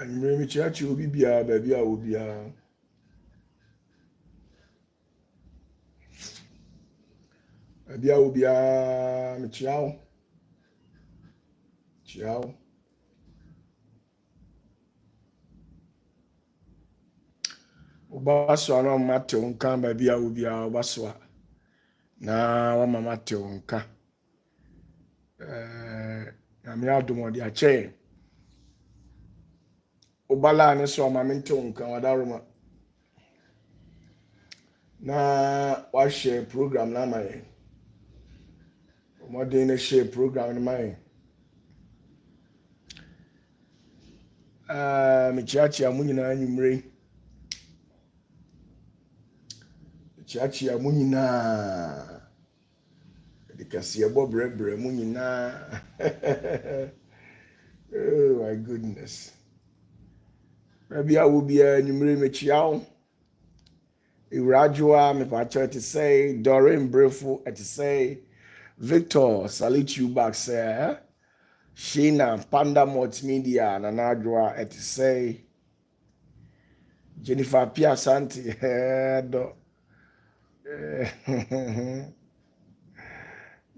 anwummerɛ mekyerɛkyerɛ obi biara baabi a wɔ biara. Baabi a wɔ biara mekyia wo. Kyia wo. Woba so a na ɔma te wo nka baabi a wɔ biara woba so a na wama ma te wo nka. Nyame adom ɔde akyɛ. Wobala ne so ama mente wo nka wadaroma. Na wahwɛ program na ama yɛn. Ɔmɔden na hyɛ program no ma yɛn. Mekyerɛkyerɛ mo nyinaa anwummerɛ. Mekyerɛkyerɛ mo nyinaa. De kaseɛ bɔ brɛbrɛ mo nyinaa. Oh my goodness. Baabi a wɔ biara anwummerɛ mekyia wo. Irajua, mepacho to say, Doreen Breful to say, Victor, salute you back, sir. Sheena, Panda Multimedia, Nanadua, to say, Jennifer Pia Santi,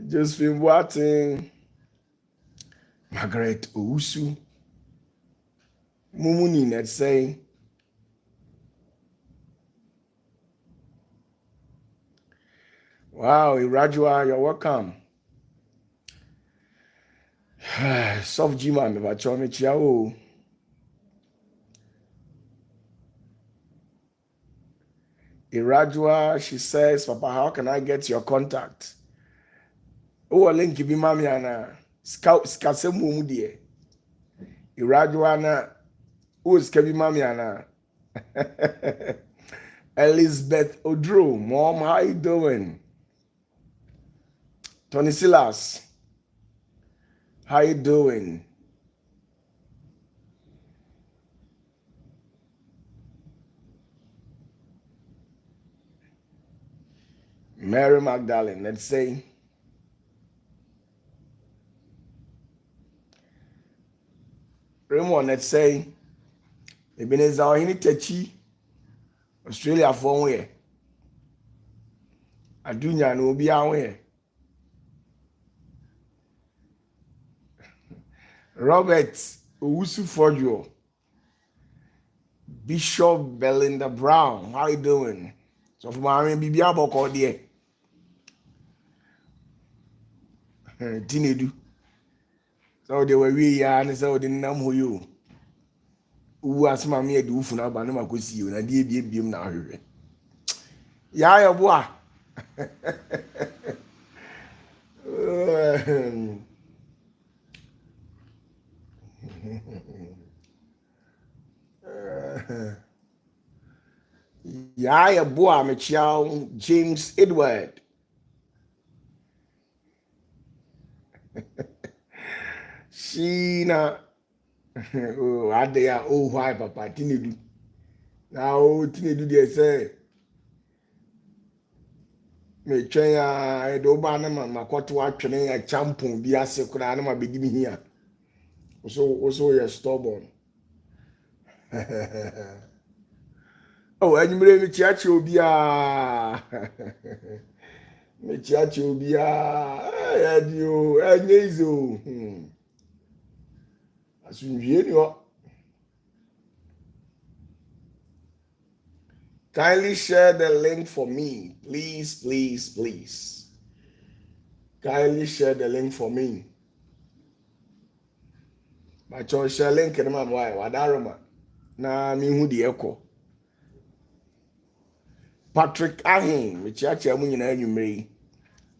Josephine Boating, Margaret Ousu, Mumuni, let's say, wow, Irajua, you're welcome. Soft G-Man, but Chomichiao. Irajua, she says, Papa, how can I get your contact? Oh, link you be mami ana. Skasemu die. Irajua na. Oh, skabi mami ana. Elizabeth Odro, Mom, how you doing? Tony Silas, how you doing? Mary Magdalene, let's say. Raymond, let's say. Ebenezer Ohini Techi, Australia for we. Adunya no be away. Robert Owusu Fodio, Bishop Belinda Brown, how you doing? So for my baby aboko there. Tinedu. So they were we ya and so they nam who you. Who as my me do for now, but no makosi you na die biem na hwehwe. Ya ya boa. Ya boa me chiao James Edward. Sheena. Oh, adea oh why papa Tinedu. Now Tinedu dey say me twen ya do ba na makoto atwene ya champon bi ase kura na ma bedi mi hia. Also you're stubborn. Oh, anyway, me chiachi obia. Me chiachi obia. Adio, enyezo. Asunwie ni o. Kindly share the link for me. Please, please, please. Kindly share the link for me. My choice share link in my wife. Wadaroma. Na mi hu di eko. Patrick Ahin, me chiachi amu nyina anwumre.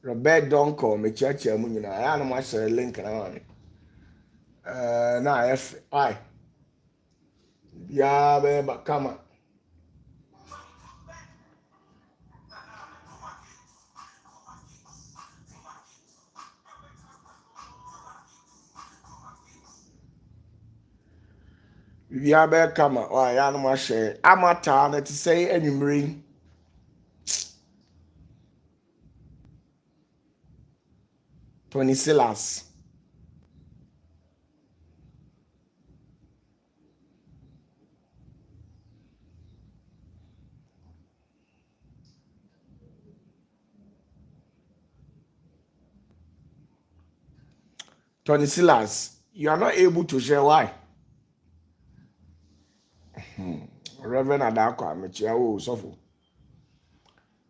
Robert Donko, me chiachi amu nyina. Ya na ma share link na ma. Na F I. Ya be kama. Ya be kama. Wa ya na ma share. Amata na to say anwumre. Tony Silas. Tony Silas, you are not able to share why. Reverend Adakwa, Mechiawo Sofo.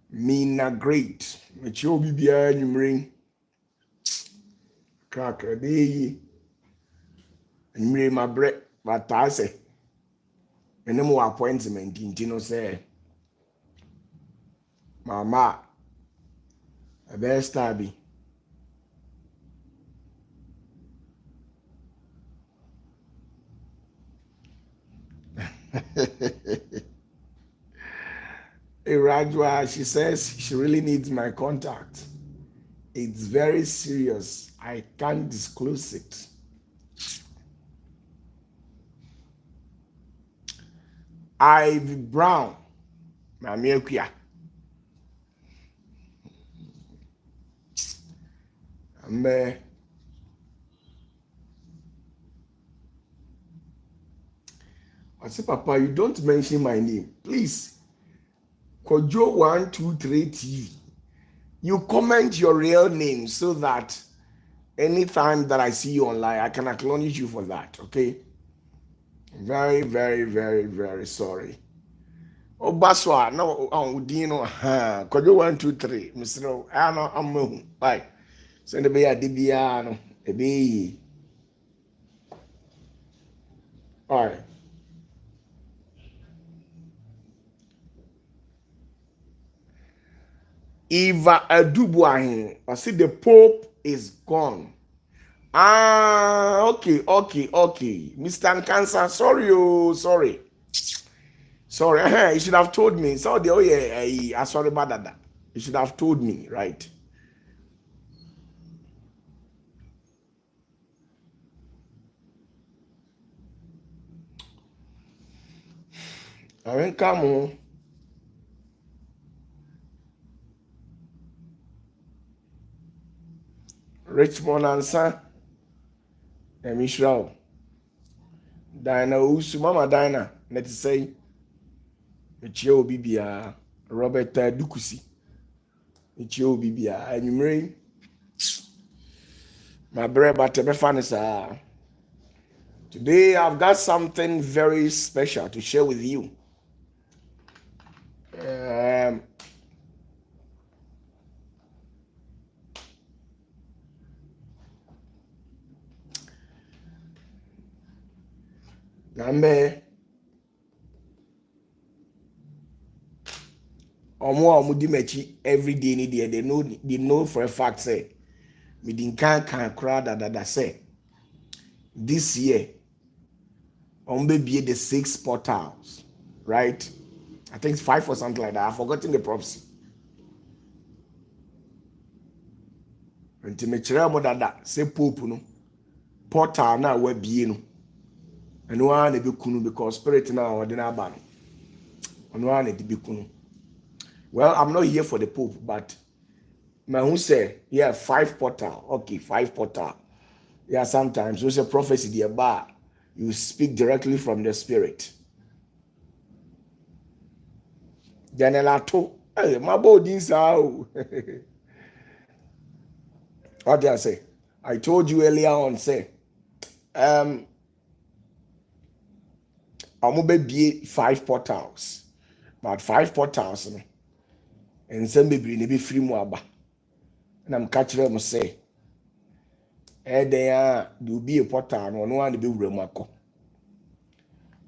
Mina great. Mechio Bibia Numring. Crack a day. And my bread, but I say. And no more appointment in Tino say. Mama, a best tabby. Irajwa, she says she really needs my contact. It's very serious. I can't disclose it. Ivy Brown, Mami Ekuya. I say, Papa, you don't mention my name. Please. Kojo123 TV. You comment your real name so that anytime that I see you online, I can acknowledge you for that, okay? Very, very, very, very sorry. Oh, Baswa, no, Dino, Kojo123, Mr. Anna, I'm bye. Send a be a Dibiano, a be. All right. Eva Adubuahin, I see the Pope is gone. Okay. Mr. Nkansa, sorry. You should have told me. So I sorry about that. You should have told me, right? I mean, come on. Richmond Ansa, Mishra, Diana Usu, Mama Diana, let's say, Michio Bibia, Robert Dukusi, Michio Bibia, and you marry my bread, but today I've got something very special to share with you. Nambe omo di mechi every day ni there, they know for a fact say me din kan crowd that say this year be the 6 portals, right? I think it's 5 or something like that. I've forgotten the prophecy. Nti me chere mo that say pope no portal na we bie no. And one be kunu because spirit now or dinner ban. And one be kunu. Well, I'm not here for the Pope, but my who say, yeah, 5 portal. Okay, 5 portal. Yeah, sometimes it's a prophecy there, but you speak directly from the spirit. Janelato, hey, my body is out. What did I say? I told you earlier on, say, I'm going to be 5 portals, but 5 portals, and some baby be free more. And I'm catching them say, there will be a portal, no one to be remarkable.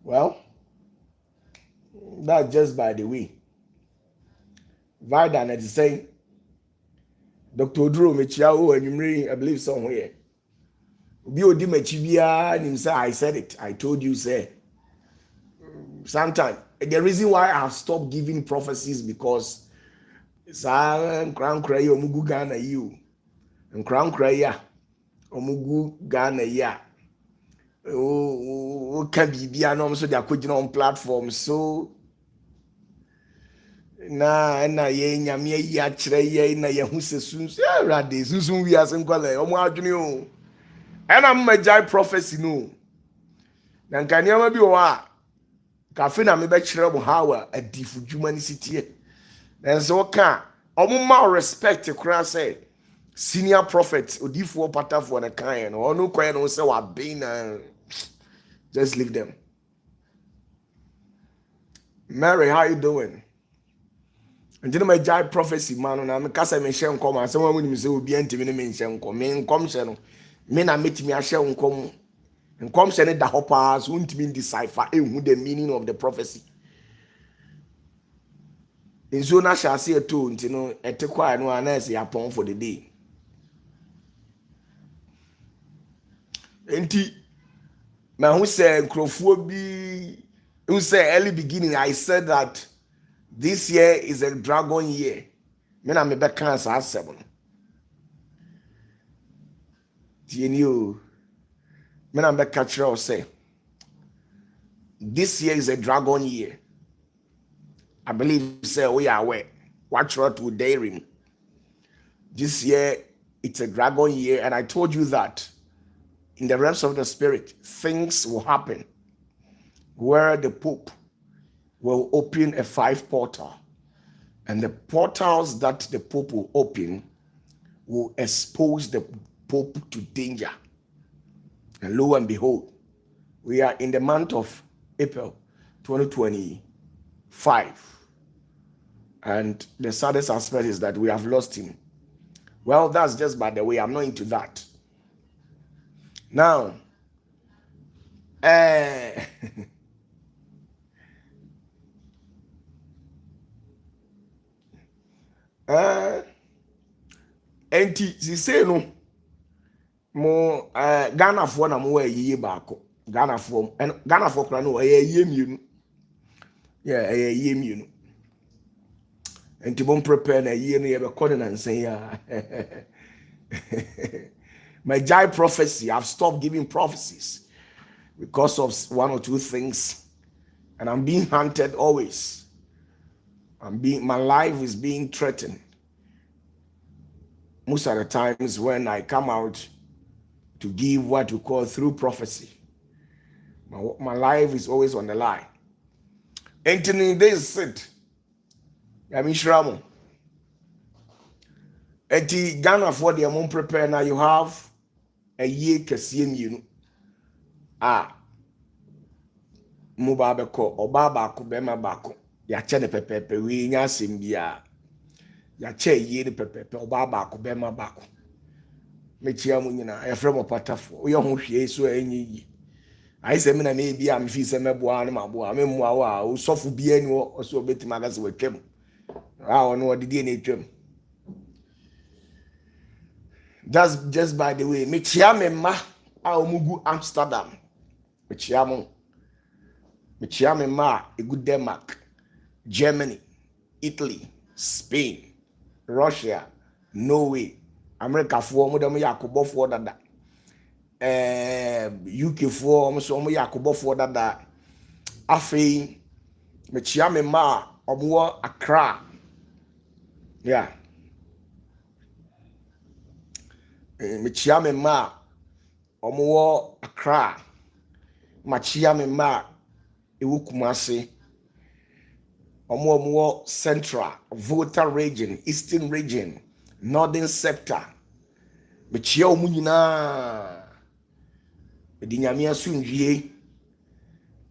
Well, that's just by the way. Vidan is saying, Dr. Drew Mechiao, and you I believe somewhere. Bio Dimechibia, and himself, I said it. I told you, say. Sometimes the reason why I've stopped giving prophecies because crown cry omugu Ghana you and crown cry omugu Ghana ya can be so they are putting on platforms so na ye nyame ya kire ye na ye hu sesun rade sunsun wi asenkwale omo adwene o and I'm a prophecy no na nkaniama bi o a cafe na me be kire mo hawa adifu dwuma ni sitie na so ka omo ma respect kura say senior prophets, Odifo Opatafour na kind, or no kind no say what been just leave them. Mary, how you doing? And you know my giant prophecy man, and I'm kasa me share nkom and someone when you say obi antimi me share nkom me nkom share no me na metimi a share nkom share ne da hopa so ntimi decipher who the meaning of the prophecy. In so na shall see a tone, you know, a tekwa no anase yapon for the day. Enti man who say crofo who say early beginning, I said that this year is a dragon year. Me na me be cancer 7. You me na be catch you say this year is a dragon year. I believe say we are aware. Watch out to daring. This year it's a dragon year, and I told you that in the realms of the spirit, things will happen where the Pope will open a 5 portal, and the portals that the Pope will open will expose the Pope to danger. And lo and behold, we are in the month of April 2025. And the saddest aspect is that we have lost him. Well, that's just by the way. I'm not into that. Now, enti si say no mo Ghana for na mo ayiye baako. Ghana for kra no ayiye mienu. Yeah, ayiye mienu. Enti bon prepare na ayiye no ye be kɔ na nsan ya. My giant prophecy, I've stopped giving prophecies because of 1 or 2 things, and I'm being hunted always. My life is being threatened. Most of the times when I come out to give what you call through prophecy, my life is always on the line. Anthony, this is it. Yamishramo. Eti Ghana for the amount prepare now. You have a year kesiye you muba beko oba bako bema bako ya che ne pepepe we nya simbia ya che ye ne pepepe oba bako bema bako mechia mu nyina ya frem opatafour we ho hwie so enyi yi ai se me na me bia me fi se meboa ne maboa me moa wa o sofu bia ni o so betima ga se watwam ono odidi na etwam. That's just by the way. Mechia me ma a omugu Amsterdam. Mechia me ma egu Denmark, Germany, Italy, Spain, Russia, Norway, America for mo dem yakobo for dada. UK for mo so mo yakobo for dada. Afei mechia me ma omo Accra. Yeah. Mechia me ma omo Accra. Machia me ma ewu Kumasi. Omo Central, Volta region, Eastern region, Northern sector. Mechia omu nyina. Edi nyame asundwie.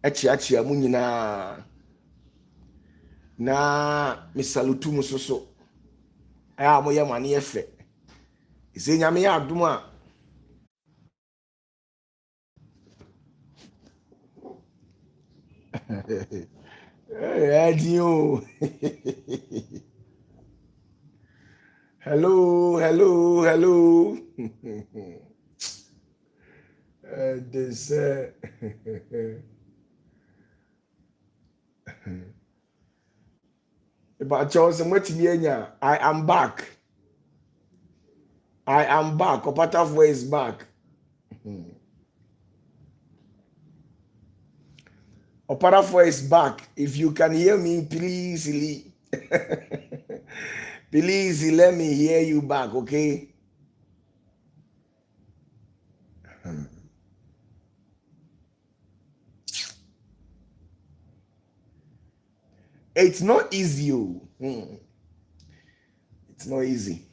Achia mu nyina. Na misalutu musoso. Aya mo ye mane efe. Ise nyame ya adom a radio. Hello. This about Johnson, what I am back. Opatafour is back. Opatafour is back. If you can hear me, please, please let me hear you back, okay? It's not easy. It's not easy.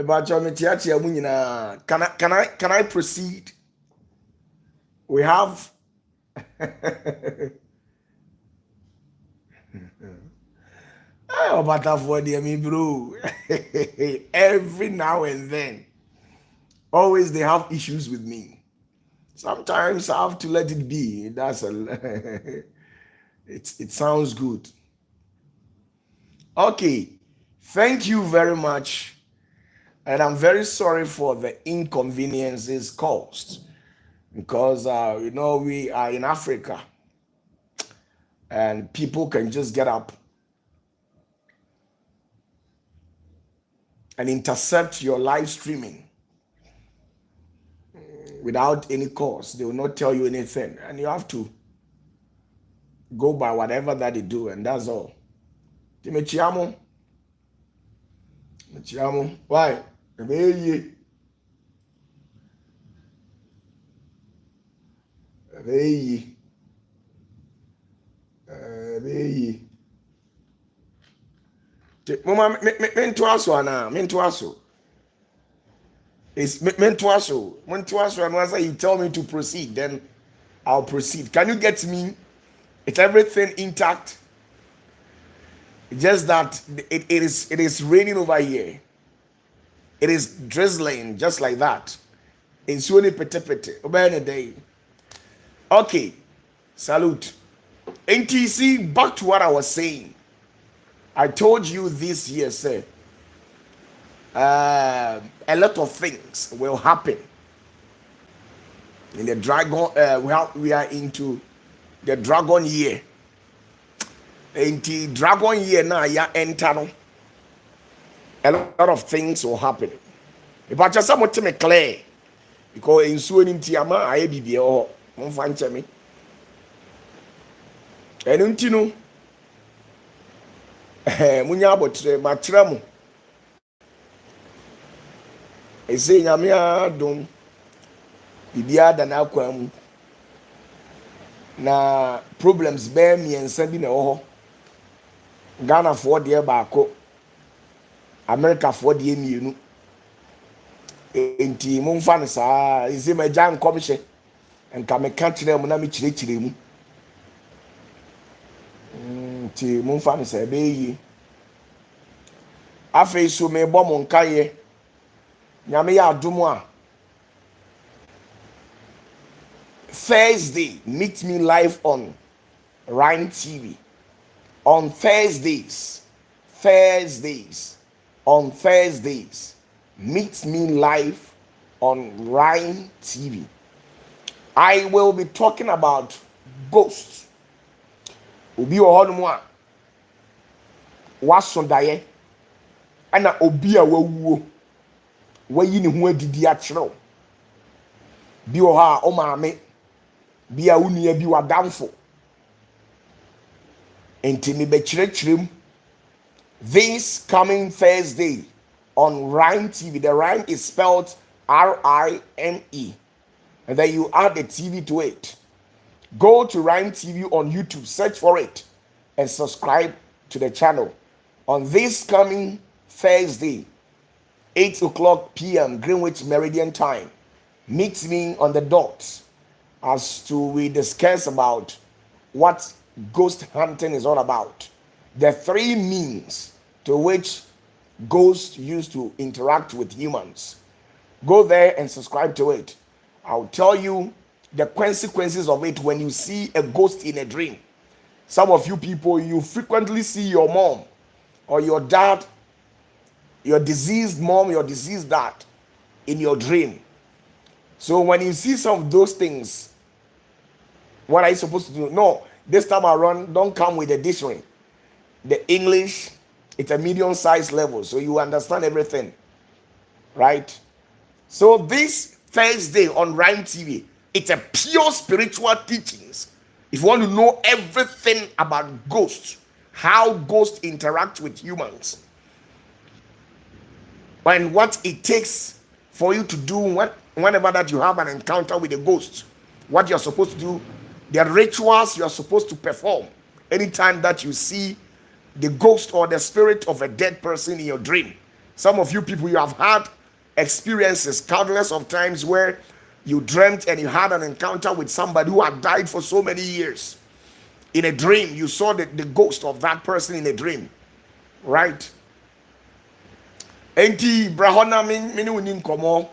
Can I proceed? We have opatafour TV, bro. Every now and then, always they have issues with me. Sometimes I have to let it be. That's a it sounds good. Okay, thank you very much, and I'm very sorry for the inconveniences caused because we are in Africa, and people can just get up and intercept your live streaming without any cause. They will not tell you anything, and you have to go by whatever that they do, and that's all. Michiamo, why? Hey, Mama, mentuaso. It's mentuaso. And once you tell me to proceed, then I'll proceed. Can you get me? It's everything intact. Just that it is raining over here. It is drizzling just like that. It's only pete. Day. Okay. Salute. NTC, back to what I was saying. I told you this year, sir. A lot of things will happen in the dragon. We are into the dragon year. Into dragon year now, ya enter. A lot of things will happen. If I just want to make clear, because in so many tiama, I be or find me. And untino, munya botre matramu. I say nyamia dom bibia da na kwam na problems bear me and sending a Ghana for the baako, America for the mienu. Enti momfa no saa, ise ma jan komhye enka me ka kire mu na me kire mu. Ti momfa no saa be yi. Afei so me bɔ mo nkaye. Nyame ya adom a Thursday, meet me live on Rhyme TV. On Thursdays, meet me live on Rhyme TV. I will be talking about ghosts. Obi ohonmo a wasondaye ana obi a wawuo wayi ne ho adidi akyerɛw bi o ha o maame bi a unia bi wadamfo enti me be kyerɛkyerɛm this coming Thursday on Rhyme TV. The Rhyme is spelled RIME, and then you add the TV to it. Go to Rhyme TV on YouTube, search for it, and subscribe to the channel. On this coming Thursday, 8 p.m. Greenwich Meridian time, meet me on the dot as to we discuss about what ghost hunting is all about. The three means to which ghosts used to interact with humans. Go there and subscribe to it. I'll tell you the consequences of it when you see a ghost in a dream. Some of you people, you frequently see your mom or your dad, your deceased mom, your deceased dad in your dream. So when you see some of those things, what are you supposed to do? No, this time around, don't come with a dictionary. The English, it's a medium-sized level, so you understand everything, right? So this Thursday on Rhyme TV, it's a pure spiritual teachings. If you want to know everything about ghosts, how ghosts interact with humans, and what it takes for you to do whenever that you have an encounter with a ghost, what you're supposed to do, the rituals you're supposed to perform anytime that you see the ghost or the spirit of a dead person in your dream. Some of you people, you have had experiences countless of times where you dreamt and you had an encounter with somebody who had died for so many years. In a dream, you saw the ghost of that person in a dream, right? Enti brahona mini unim komo.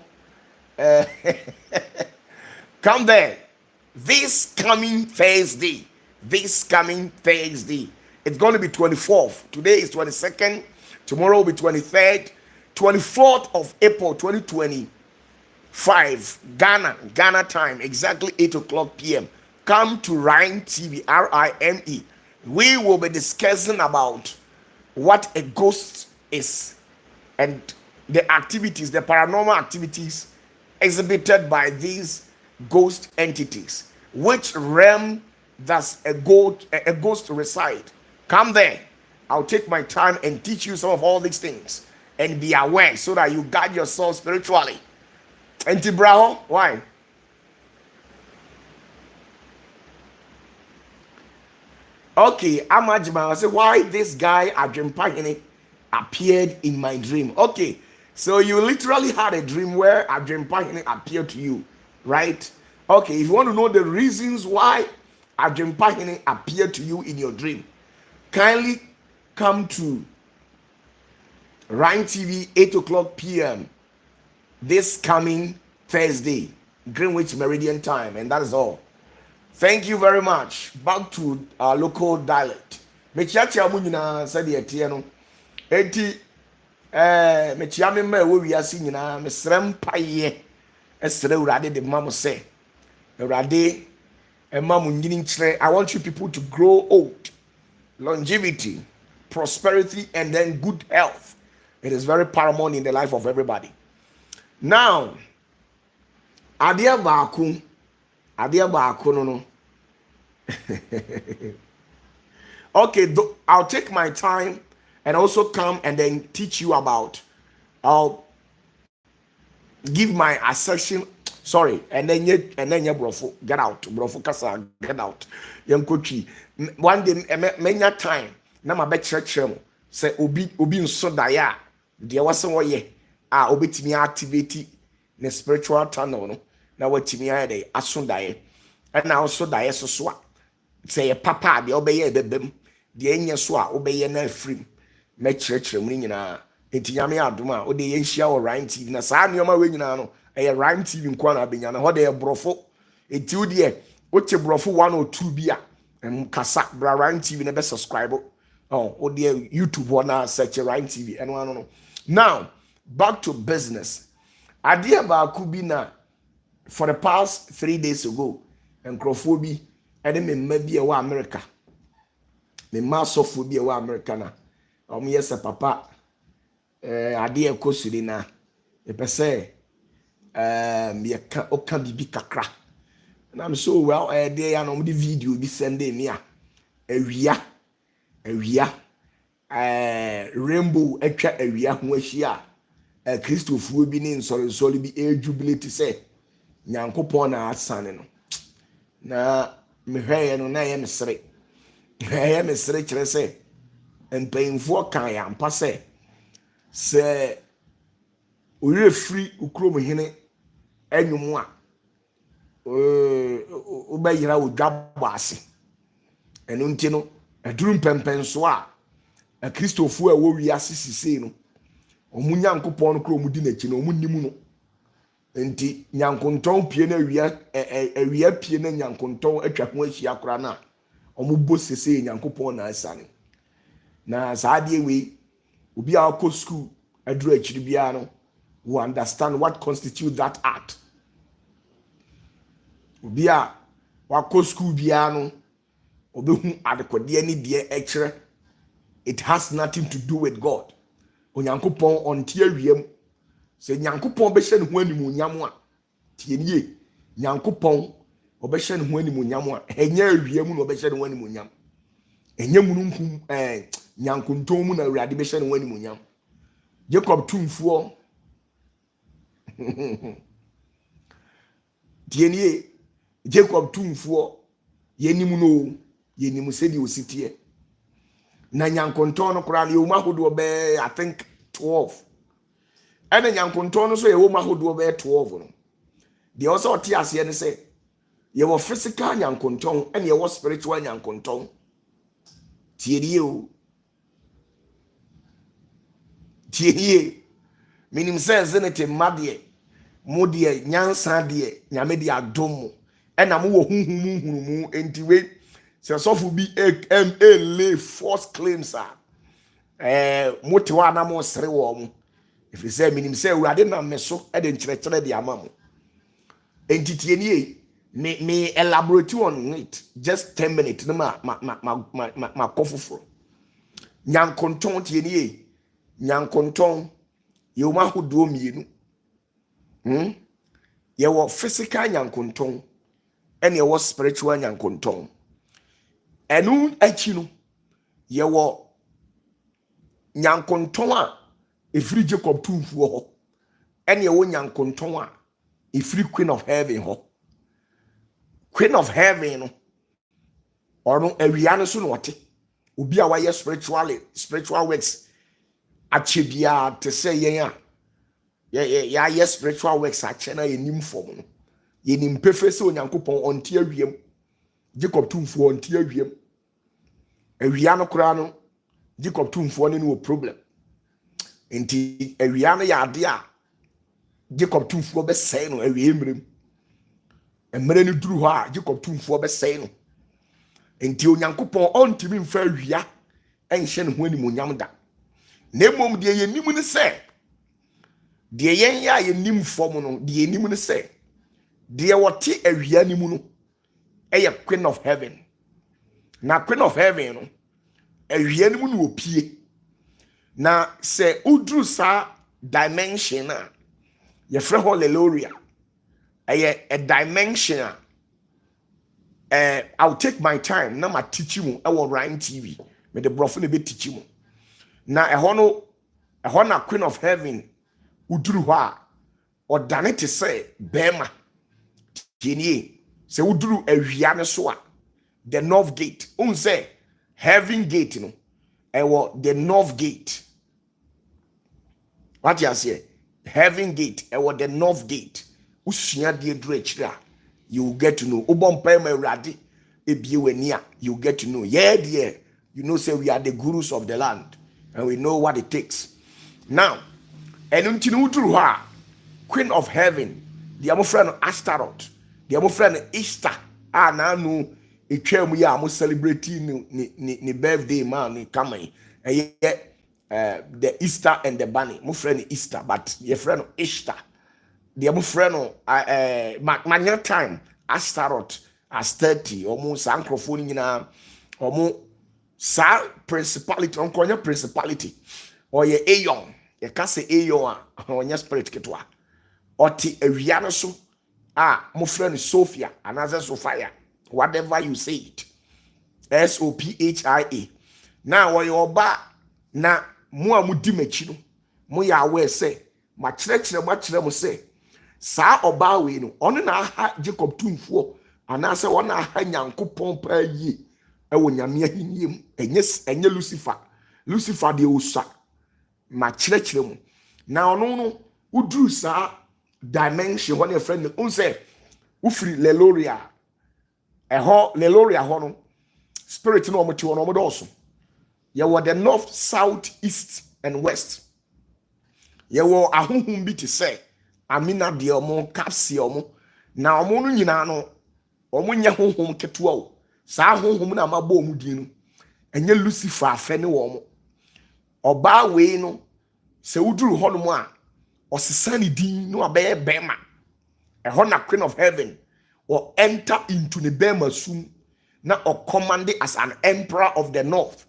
Come there. This coming Thursday. It's going to be 24th. Today is 22nd. Tomorrow will be 23rd. 24th of April 2025. Ghana time. Exactly 8 o'clock p.m. Come to Rhyme TV. RIME. We will be discussing about what a ghost is and the activities, the paranormal activities exhibited by these ghost entities. Which realm does a ghost reside? Come there. I'll take my time and teach you some of all these things and be aware so that you guard yourself spiritually. Enti Braho, why? Okay, Amajima, I say why this guy Adrimpahini appeared in my dream. Okay, so you literally had a dream where Adrimpahini appeared to you, right? Okay, if you want to know the reasons why Adrimpahini appeared to you in your dream, kindly come to Rhyme TV 8 o'clock p.m. this coming Thursday, Greenwich Meridian time, and that is all. Thank you very much. Back to our local dialect. Mechiachi amunyina said the etieno. Eti mechiame me wo wiase nyina mesrem paye. Esre urade de mama say. Urade mamu nyini nchire. I want you people to grow old. Longevity, prosperity, and then good health. It is very paramount in the life of everybody. Now, adia baaku no. Okay, I'll take my time and also come and then teach you about. I'll give my assertion. Sorry, and then you brofo get out, brofo kasa get out. Young coachy. One day, many time. Na my bet church say obi nso daya. There was some way. Obi timi activity the spiritual tunnel no. Na what timi ade asundaye. And now also daye so say papa de obeye bebem de enye so a obeye na afrim me church mu nyina enti nyame adoma o de yenhia wo Rhyme TV na saa neoma we nyina no Rhyme TV nkwa na benya na ho de brofo enti wo de o che brofo 1 or 2 bia kasa bra Rhyme TV na be subscribe o de YouTube na search Rhyme TV and one no. Now back to business. Adia ba ku bi na for the past 3 days ago encrophobia and me maybe a America. Me massofo bi a America na. Yes papa ade ekosuri na. E pese me ka oka bibi kakra. And I'm so well there ya no the video bi send me a awia rainbow atwa awia ho ahia Christopher bi ni nsori bi jubilate say nyankopon na asane no. Na mehweye no na ye mesere kire se empayinfo kan ya mpa se oye free ukrom hene anwum a obayira odwabo ase eno nti no aduru pempenso a Christopher wo wiase sise no omunya nkopon no kro mu di nachi no omunnim no enti nyankonton pie na awia pie na nyankonton atwa ho ahia kora na omubo sese nyankopon na asane na saade we obi a ko school aduru achiri bia no who understand what constitute that act. Obi a wa ko school bia no obehu adekode ni de ekire. It has nothing to do with God. Onyankopon ontie awiem se nyankopon be hye ne ho animuonyam a tie nie nyankopon obehye ne ho animuonyam a enya awiem no obehye ne ho animuonyam enya mununkum nyankonton mu na awurade be hye ne ho animuonyam. Jacob tumfuo tie nie Jacob tumfuo yenim no yenim se di ositie na nyankonton no kora le o mahodo be I think 12 ɛna nyankontɔn no so yɛwɔ mu ahodoɔ bɛyɛ 12 no deɛ ɔsɛ ɔte aseɛ ne sɛ yɛwɔ physical nyankontɔn ɛna yɛwɔ spiritual nyankontɔn tie o tie minim sɛ zenete mma deɛ mo deɛ nyansa deɛ nyame de adom mo ɛna mo wɔ huhumu enti we sɛ sɔfo bi lay false claims mo te hɔ a na mo sere wɔ mo ɛfiri sɛ minim sɛ awurade nam me so ɛde nkyerɛkyerɛ de ama mo enti tie me elaborate on it just 10 minutes na ma kɔfoforo nyankontɔn tie nyankontɔn yɛwɔ ahodoɔ mmienu yɛwɔ physical nyankontɔn ɛna yɛwɔ spiritual nyankontɔn ɛno akyi no yɛwɔ nyankontɔn a ɛfiri Jacob tumfuo hɔ ɛna yɛwɔ nyankontɔn a ɛfiri Queen of Heaven hɔ Queen of Heaven no ɔno awia no so na ɔte obi a wayɛ spiritual works akyɛ biara te sɛ yɛn a yɛayɛ spiritual works akyɛ na yɛnim fam no yɛnim pɛfɛ sɛ onyankopɔn ɔnte awiam Jacob tumfuo ɔnte awiam awia no koraa no Jacob tumfuo ne no wɔ problem nti awia no yɛ ade a Jacob tumfuo bɛsɛe no awia mmerɛ no duru hɔ a Jacob tumfuo bɛsɛe no nti onyankopɔn ɔntimi mfa awia ɛnhyɛ ne ho animonyam da na mmom deɛ yɛnim ne sɛ deɛ yɛn yɛ a yɛnim fam no deɛ yɛnim ne sɛ deɛ wɔte awia ne mu no ɛyɛ Queen of Heaven na Queen of Heaven no awia ne mu no opie na sɛ uduru saa dimension a yɛfrɛ hɔ leloria ɛyɛ a dimension a I'll take my time na ma teach mu ɛwɔ Rhyme TV me de brofo ne be teach mu na ɛhɔ na Queen of Heaven uduru hɔ a ɔdane te sɛ bɛɛma tienie sɛ uduru awia ne so a the north gate say heaven gate no ɛwɔ the north gate what you say heaven gate ɛwɔ the north gate usua de duru akyire a you will get to know obon pa ma awurade ebie wani a you will get to know dear you know say we are the gurus of the land and we know what it takes now enu ntini uduru hɔ a Queen of Heaven the amo friend Astaroth the amo friend Easter a na anu etwa mu ya amo celebrate ni birthday man ni kamai the Easter and the bunny mo friend Easter but your friend Easter the amo friend manya time Astaroth as 30 almost sankrofo nyina omo sa principality onkonya principality or ye Aeon ye ka se Aeon a onya spirit ketwa oti awia no so mo friend Sophia another Sophia whatever you say it SOPHIA now we oba na mo amudi machi no mo ya aware say ma kyerɛkyerɛ mo say saa oba we no ono na aha Jacob tumfuo anase wona aha Nyankopɔn pa yie ɛwɔ nyame ahinyem enye Lucifer de osa ma kyerɛkyerɛ mo na ono no uduru saa dimension one friend no unse ufiri leloria leloria ho no spirit no omote wono omodoso ye wo the north south east and west ye wo ahohum bi te say amina de omo kapsi omo na omo no nyina no omo nya hohum ketewa o saa hohum na mabɔ omo din no enye Lucifer afɛ ne wo omo oba we no se uduru ho no mo a osesa ne din no abɛyɛ bɛma ɛhɔ na Queen of Heaven or enter into the bema sum na or command as an emperor of the north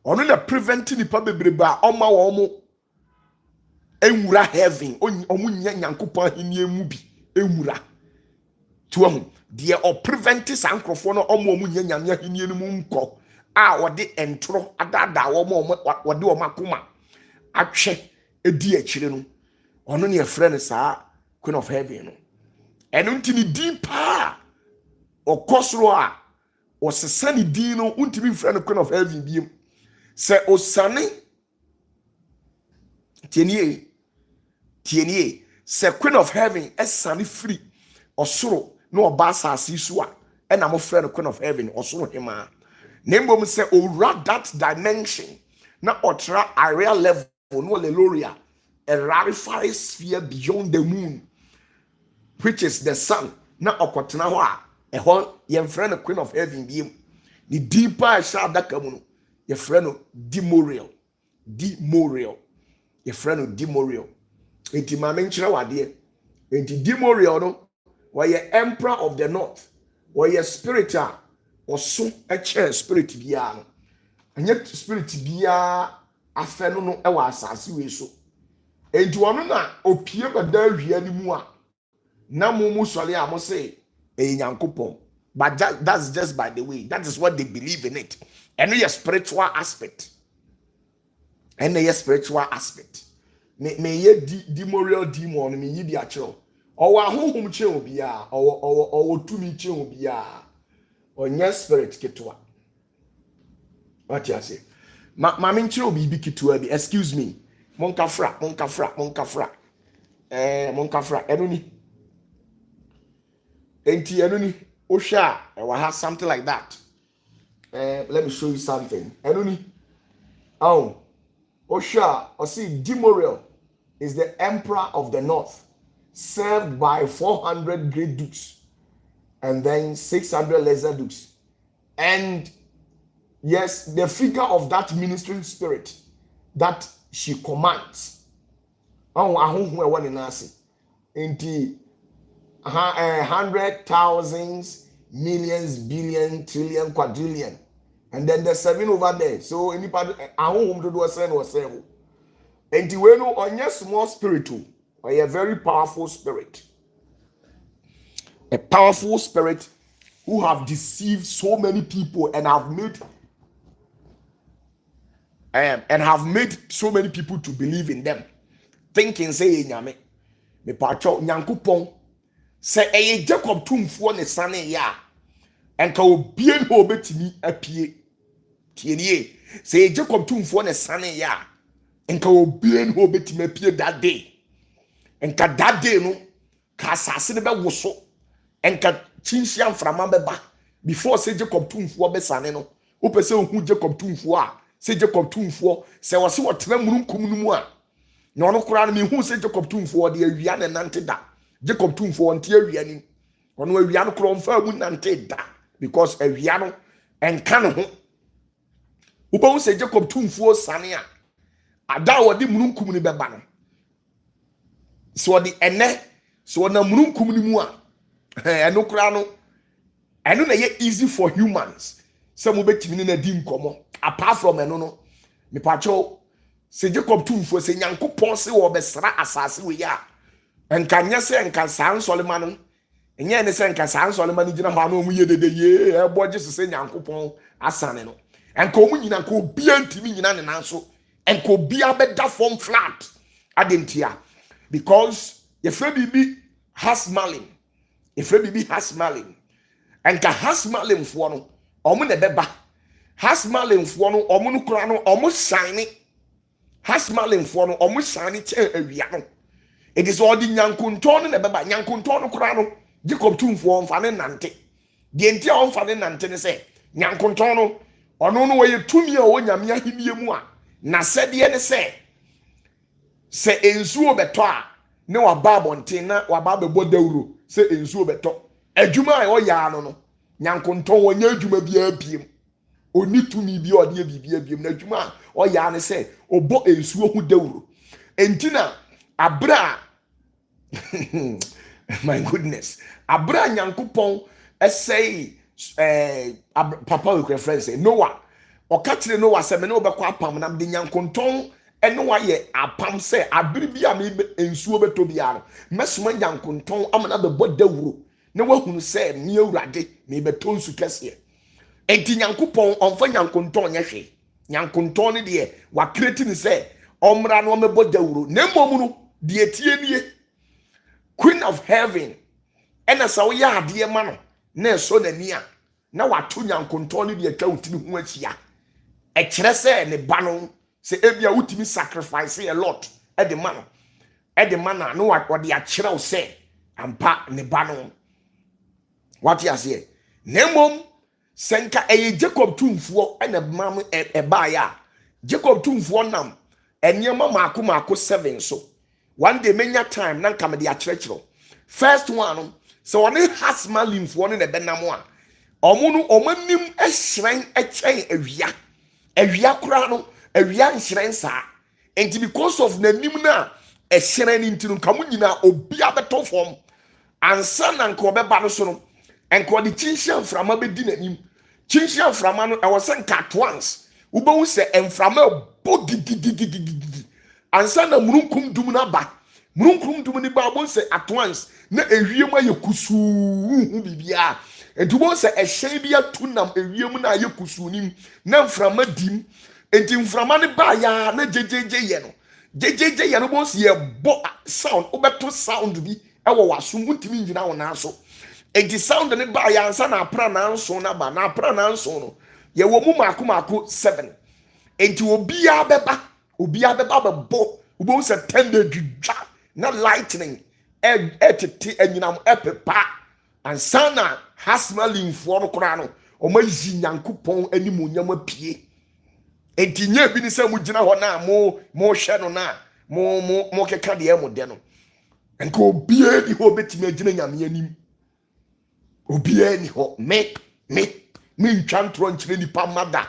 ono na preventing the bebreba oma wo enwura heaven omu nya Nyankopɔn ahenie mu bi enwura to ahu de or prevent sankrofo no omu nya nyame ahenie no mu nkɔ a wɔde entro adada wo wɔde wo makoma atwe edi akyire no ono ne friend saa Queen of Heaven no enu ntini deeper okosro a osesa ne din no untimi friend Queen of Heaven biem se osane tienie tienie se queen of heaven esane free osoro no oba asase so a na mo frɛ no queen of heaven osoro hema na mbom se owura that dimension na otra area level no leloria a rarefied sphere beyond the moon, which is the sun. Na okotena ho a ehon ye mfrɛ no queen of heaven biem the deeper sha adaka mu no ye frɛ no demorial ye frɛ no demorial. Enti ma me nkyerɛ wade enti demorial no wɔyɛ emperor of the north, wɔyɛ spirit a ɔso ɛkyɛ spirit biara no anya spirit biara afɛ no ɛwɔ asase we so. Enti wɔno na opie bɛda ahia ni mu a na mo sɔre a mo say nyankopɔn, but that's just by the way, that is what they believe in it. And your spiritual aspect me ye demorial demon me yi di akyew owo ahohom kye obi a owo tumi kye obi a onye spirit ketwa. What you say ma me nkye obi bi ketwa bi, excuse me, monkafra enoni enti enoni ohwa e wa have something like that. Let me show you something. Enoni Osha, demorial is the emperor of the north, served by 400 great dukes and then 600 lesser dukes. And yes, the figure of that ministering spirit that she commands. Inti 100 thousands, millions, billion, trillion, quadrillion. And then there's 7 over there. So anybody home to do a send or seven. And we know on your small spiritual or a very powerful spirit. A powerful spirit who have deceived so many people and have made so many people to believe in them. Thinking say nyame me pacho nyankopon say eye Jacob tumfuo ne sane ya enka obien ho betimi apie tienie say Jacob tumfuo ne sane ya enka obien ho betimi apie that day enka that day no ka asase ne be woso enka chinhia mframa beba before say Jacob tumfuo be sane no opese ohu Jacob tumfuo a say Jacob tumfuo say wo se wotena mununkum no mu a na ono kura na me hu say Jacob tumfuo de awia ne nante da Jacob tumfuo nte awia ni ono awia no kura mfa mu nante da because awia no enka no ho ubo say Jacob tumfuo sane a ada wodi mununkum ni beba no so the ene so na mununkum ni mu a eno kura no eno na ye easy for humans say mo betimi na di nkomo apart from eno no me pacho say Jacob tumfuo say nyankopon se wo besra asase we ya enka nya se enka san Solomon enye ne se enka san Solomon gina ho na omu ye dede ye eboje se nyankopon asane no enka omu nyina enka obia ntimi nyina ne nanso enka obia beda form flat adentia because if bibi has malin enka has malin fo no omu ne beba has malin fo no omu no kura no omu shine has malin fo no omu shine che awia no. It is all the nyankunton ne beba nyankunton no kura no Jacob tumfo mfa ne nante de entia o mfa ne nante ne se nyankunton no ono no we tumi a wo nyame ahimie mu a na sede ne se ensuo beto a ne wa babonten na wa ba bebo dawuro se ensuo beto adwuma a o ya no nyankunton wo nya adwuma bia biem oni tumi bi o de bibia biem na adwuma o ya ne se obo ensuo hu dawuro entina abra my goodness abra nyankopon say papa we reference Noah o katire Noah se me no be kwa apam na de nyankonton eno wa ye apam se abiri bia me ensuo beto bia no mesoma nyankonton amana be bodawuro na wahunu se me awurade me beto nsu kese enti nyankopon onfa nyankonton nyehwe nyankonton ne de wa create ni se omra no me bodawuro na mmom no de tie nie Queen of Heaven ena sa wo ya ade ma no na so nani a na wato nyankonton ne de atwa utimi ho afia e kire se ne ba no se ebia utimi sacrifice a lot e de ma no the man no what the achira say ampa ne ba no what you say nemom senka Jacob tumfuo na mam ba ya Jacob tumfuo nam enyema maako 7 so one day menya time na nka me de achirechiro first one so one has malimfuo ne benam a omo omanim ehran echen awia kura no awia nhran saa and because of nanim na ehran ntinu kamu nyina obi abeto form ansa na nka obeba no so no enko de chinshan frama bedi nanim chinshan frama no e was nka once ubo se enframa bogigigigigigi ansa na murunkum dum na ba murunkum dum ni ba bo se at once na ewiem ayekusu hu bibia entubo se ehyen bia tunam ewiem na ayekusu nim na mframa dim enti mframa ne ba ya na jejeje ye no jejeje ye no bo se ye bo sound obeto sound bi ewo waso muntimi ngina wo na so enti sound ne ba ya ansa na apra na nso na ba na apra na nso no ye wo mu maako 7 enti obia beba bebo ubo se tende dwa na lightning etete anyinam epepa ansana hasmaling fo no kora no o mayi nyankopon animonyam apie enti nya bi ni se mu gina ho na mo hwe no na mo keka de mo de no enko obia di ho betimi agina nyame anim obia ni ho me ntwantro nkyere nipa mada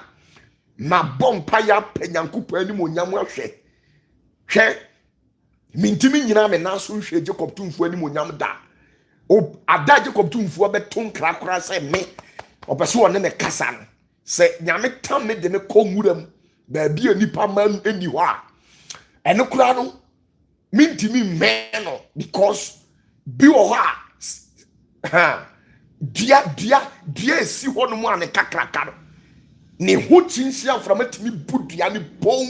na bompa ya penyankopon animonyam ahwe hwe mintimi nyina me na so hwe Jacob tumfuo animonyam da o ada Jacob tumfuo beton krakra se me opeso wona me kasa no se nyame tam me de me komuram ba bia nipa man eni ho a eno kra no mintimi me no because bi o ha dia si ho no mu ane kakraka no ne ho chinsia frama timi budua ne bon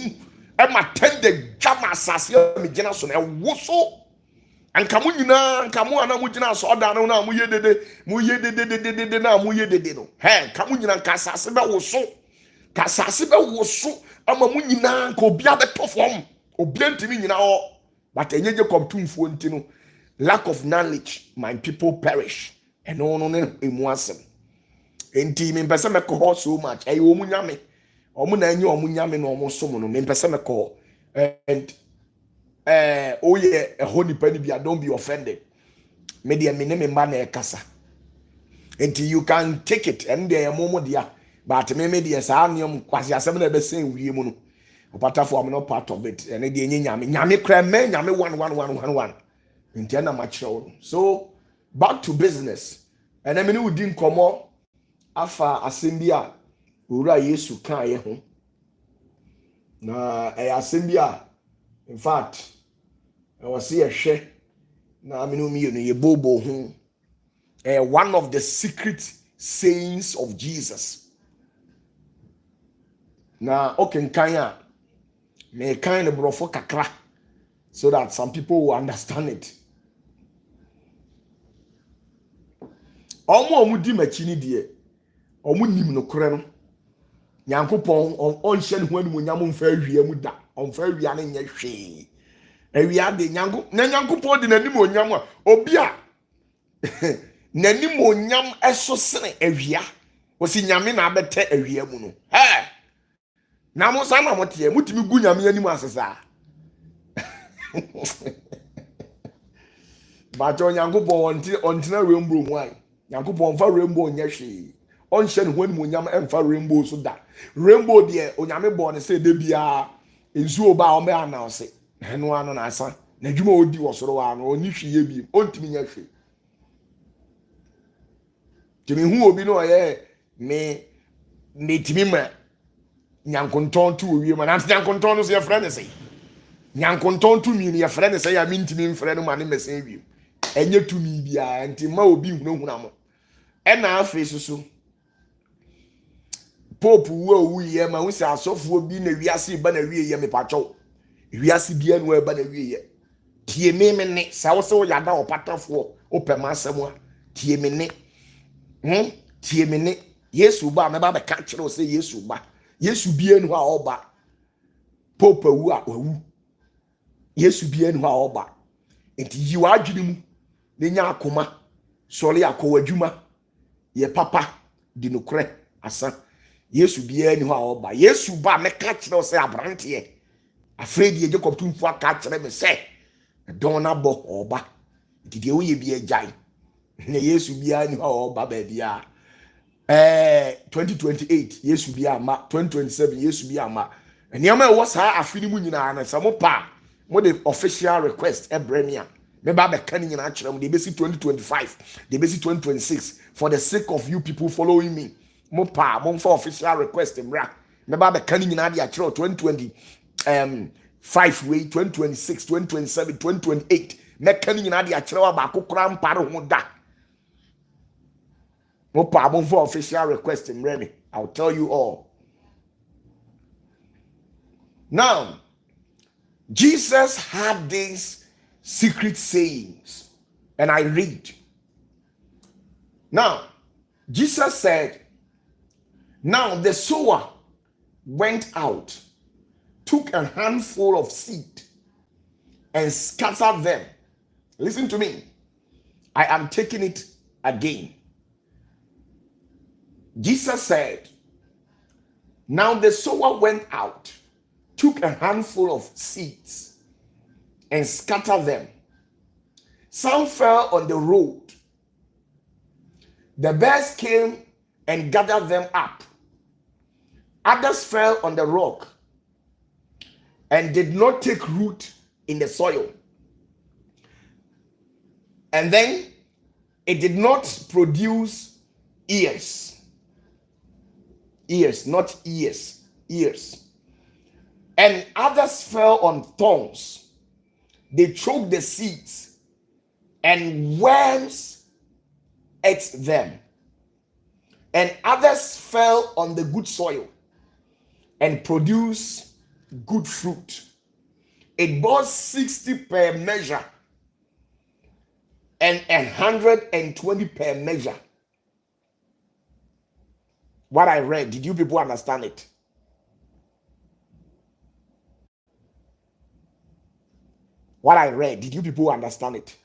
e ma tende jama asase me gina so na woso anka mu nyina anka mu ana mu gina so oda no na mu yedede na mu yedede no he ka mu nyina nka asase be woso ama mu nyina nka obi abeto fom obi antimi nyina ho but enye Jacob tumfuo ntino lack of knowledge my people perish and no emu asem enti me pese me ko so much ayi omu nyame omu na enye omu nyame na omu som no me pese me ko and oh yeah a honey penny bia don't be offended me dia me ne me ma na ekasa enti you can take it and there momo dia but me dia sa anem kwase asem na be sen wie mu no opatafour am not part of it and dia nyame kra me nyame 1 enti na ma kire so back to business and I mean we din komo afa asembia owura Yesu kan ye ho na asembia in fact I was see a hwe na aminu mi no ye bobo ho one of the secret sayings of Jesus na okenkan a me kind of brofo kakra so that some people will understand it omo di machini die omo nim no kore no nyankopon on hye ne ho animonyam mfa awia mu da onfa awia ne nye hwe awia de nyankopon de nanimonyam a obi a nanimonyam eso sene awia wosi nyame na abete awia mu no na mo sa na mote mutimi gu nyame anim asesa ba jo nyankopon ontina rainbow mu ai nyankopon fa rainbow nye hwe on hye ne ho animonyam emfa rainbow so da rainbow de onyame bo ne se de bia ensuo ba o me announce eno ano na asa na dwuma odi wosoro wa no oni hwiye bi ontimi nya hwe timi hu obi no ye me timi ma nyankonton tu owie ma na nyankonton no se ye friend say nyankonton tu mi ne ye friend say ya mintimi friend ma ne mesen wie enye tu mi bia enti ma obi hunahuna mo e na afi susu pope wo ye ma wusi asofo bi na wiase ba na wie ye me pacho wiase bia no ba na wie ye tie me ne sa wo se wo yada opatafour opema asem a tie me ne Yesu ba me ba be ka kire o se Yesu bia no a oba pope wu a wu Yesu bia no a oba enti yiwa adwene mu na nya akoma sɔre akɔ adwuma ye papa di nokre asa Yesu bia ni ho a oba Yesu ba me ka kire o se abrante ye afraid ye Jacob tumfu aka kire me se don na bo oba dide wo ye bia jai na Yesu bia ni ho a oba ba bia 2028 Yesu bia ma 2027 Yesu bia ma eniama e wo saa afini mu nyina na samo pa mo the official request ebremia me ba be kan nyina kire mo de besi 2025 de besi 2026 for the sake of you people following me mo pa mo for official request mra me ba be kan nyina de akire 2020 way 2026 2027 2028 me kan nyina de akire wa ba kokora mpare ho da mo pa mo for official request mra me I'll tell you all. Now Jesus had these secret sayings, and I read. Now, Jesus said, now the sower went out, took a handful of seed, and scattered them. Listen to me. I am taking it again. Jesus said, now the sower went out, took a handful of seeds, and scattered them. Some fell on the road. The birds came and gathered them up. Others fell on the rock and did not take root in the soil. And then it did not produce ears. Ears, not ears. Ears. And others fell on thorns. They choked the seeds, and worms ate them. And others fell on the good soil and produced good fruit. It bore 60 per measure and 120 per measure. What I read, did you people understand it? What I read, did you people understand it?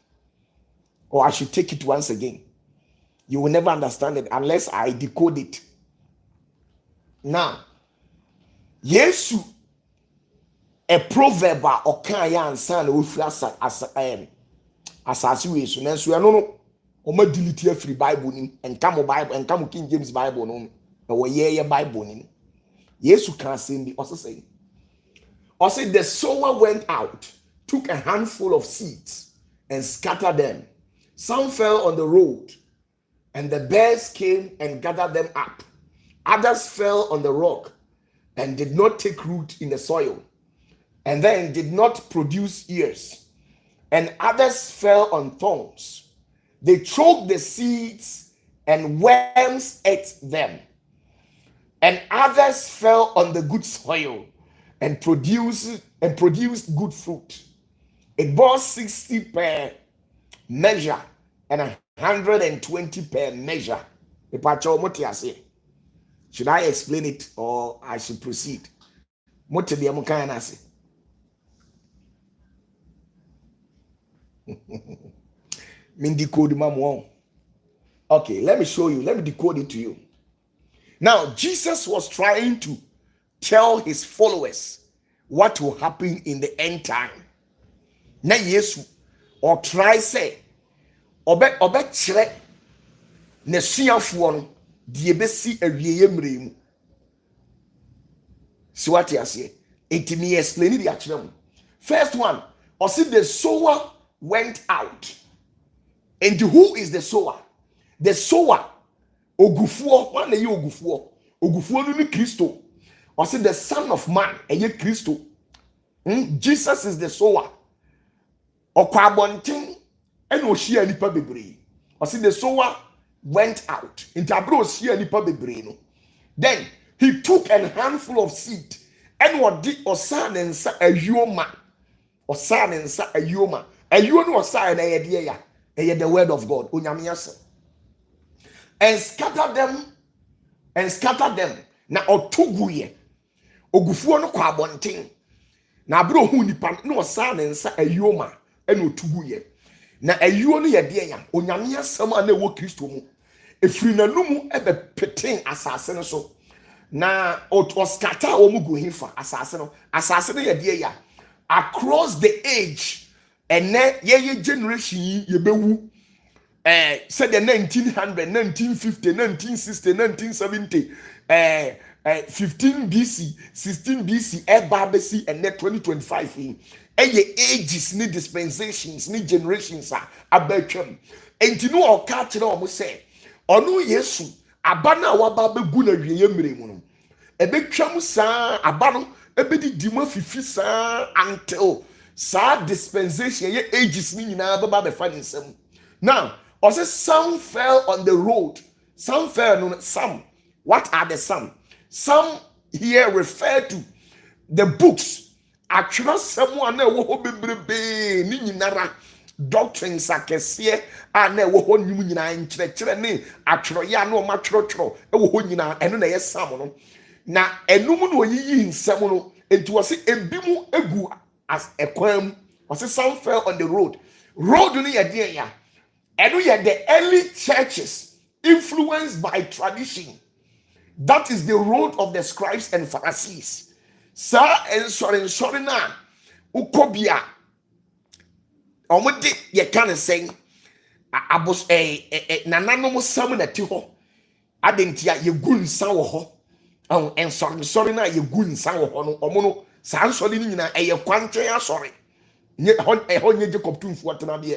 Or I should take it once again? You will never understand it unless I decode it. Now, Yesu, a proverb or kaya and son of asasi we so nanso ya no o ma delete free Bible ni enka Bible enka King James Bible no e wo ye Bible ni Yesu can say bi o say the sower went out, took a handful of seeds and scattered them. Some fell on the road, and the birds came and gathered them up. Others fell on the rock and did not take root in the soil, and then did not produce ears. And others fell on thorns. They choked the seeds, and worms ate them. And others fell on the good soil and produced good fruit. It bore 60 per measure and 120 per measure. Should I explain it or I should proceed? Okay, let me show you. Let me decode it to you. Now, Jesus was trying to tell his followers what will happen in the end time. Na Yesu or try say obe chere na suafoɔ no die besi awieye mmerɛ mu. See what you say? It me explain it akyerɛ. First one, or see the sower went out. And who is the sower? The sower, Ogufuo, one ye Ogufuo. Ogufuo no ni Christo. Or see the Son of Man, ye Christo. Jesus is the sower. Okwabontin, and Oshia nipa bebre. Or see the sower went out. Intabro Oshia nipa bebre no. Then he took a handful of seed and what did Osan and sa a yoma. Osan and sa a yoma. A yoma was sign a idea. The word of God. And scatter them. Na otuguye. Ogufuo no kwabontin. Na bro hu nipa no Osan and sa a yoma. ene otugu ye na ayuo no ye de ya onyame asɛm a na ɛwɔ Kristo mu efiri nanumu ebe peten asase no so na oskata omugu hifa asase no ye de ya across the age ene ye generation ye bewu said the 1900 1950 1960 1970 15 BC 16 BC ebabesi and 2025 ages ni dispensations ni generations abetwam enti no o ka kire o mo say ono Yesu abana waba begu na wieye mmere mu no ebetwam saa abano ebedi dimo fifi saa until saa dispensation ye ages ni nyina baba be fa nsam now also some fell on the road some fell on some. What are the some here refer to the books actually someone na wo bebrebe ni nyinara doctrines akese a na wo ho nyum nyina nkyerɛkyerɛ ne atwerɛ ya na o ma twerɛtwerɛ wo ho nyina ɛno na yɛ sam no na enum no oyiyi nsɛm no enti wo se ebimu egu as ekwam wo se some fell on the road no yɛ de ya eno yɛ the early churches influenced by tradition. That is the road of the scribes and Pharisees. Sir and sorry na ukobia omode ye kan sen abos nanano mo sam na ti ho adentia ye gunsa wo ho en sorry na ye gunsa wo ho no omo no san sorry ni nyina eye kwante asori nye ho nye Jacob tumfu atena de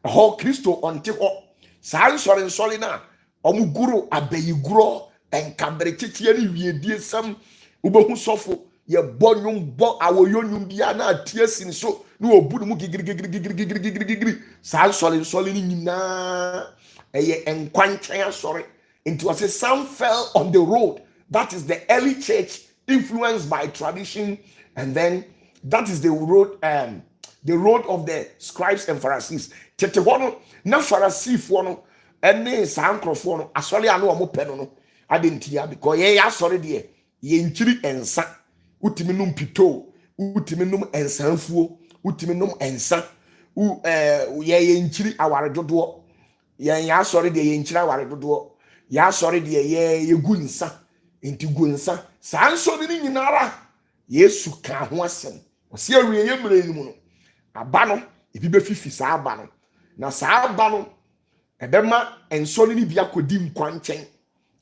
ho Kristo onte ho san sorry na omo guru abayiguro enkabere titie ni wiedie sam ubehu sofo ye bonyum bo awoyonyum bia na atie sin so na obudu mu gigirigirigirigirigirigiri san sorry ni nyina eye enkwanchen asori into say some fell on the road. That is the early church influenced by tradition, and then that is the road of the scribes and Pharisees. Tete hono na Pharisee fo no ene san krofo no asori anu omo pe no adentia because ye asori de ye nkyiri ensa utimi num pito utimi num ensanfuo utimi num ensa ye nkyiri aware dodo ye asori de ye nkyiri aware dodo ya asori de ye gu nsa enti gu nsa san so ni nyinara Yesu ka ho asem osi awie ye mre ni mu no aba no ebi be fifi sa aba no na sa aba no ebema enso ni bia kodi nkwanchen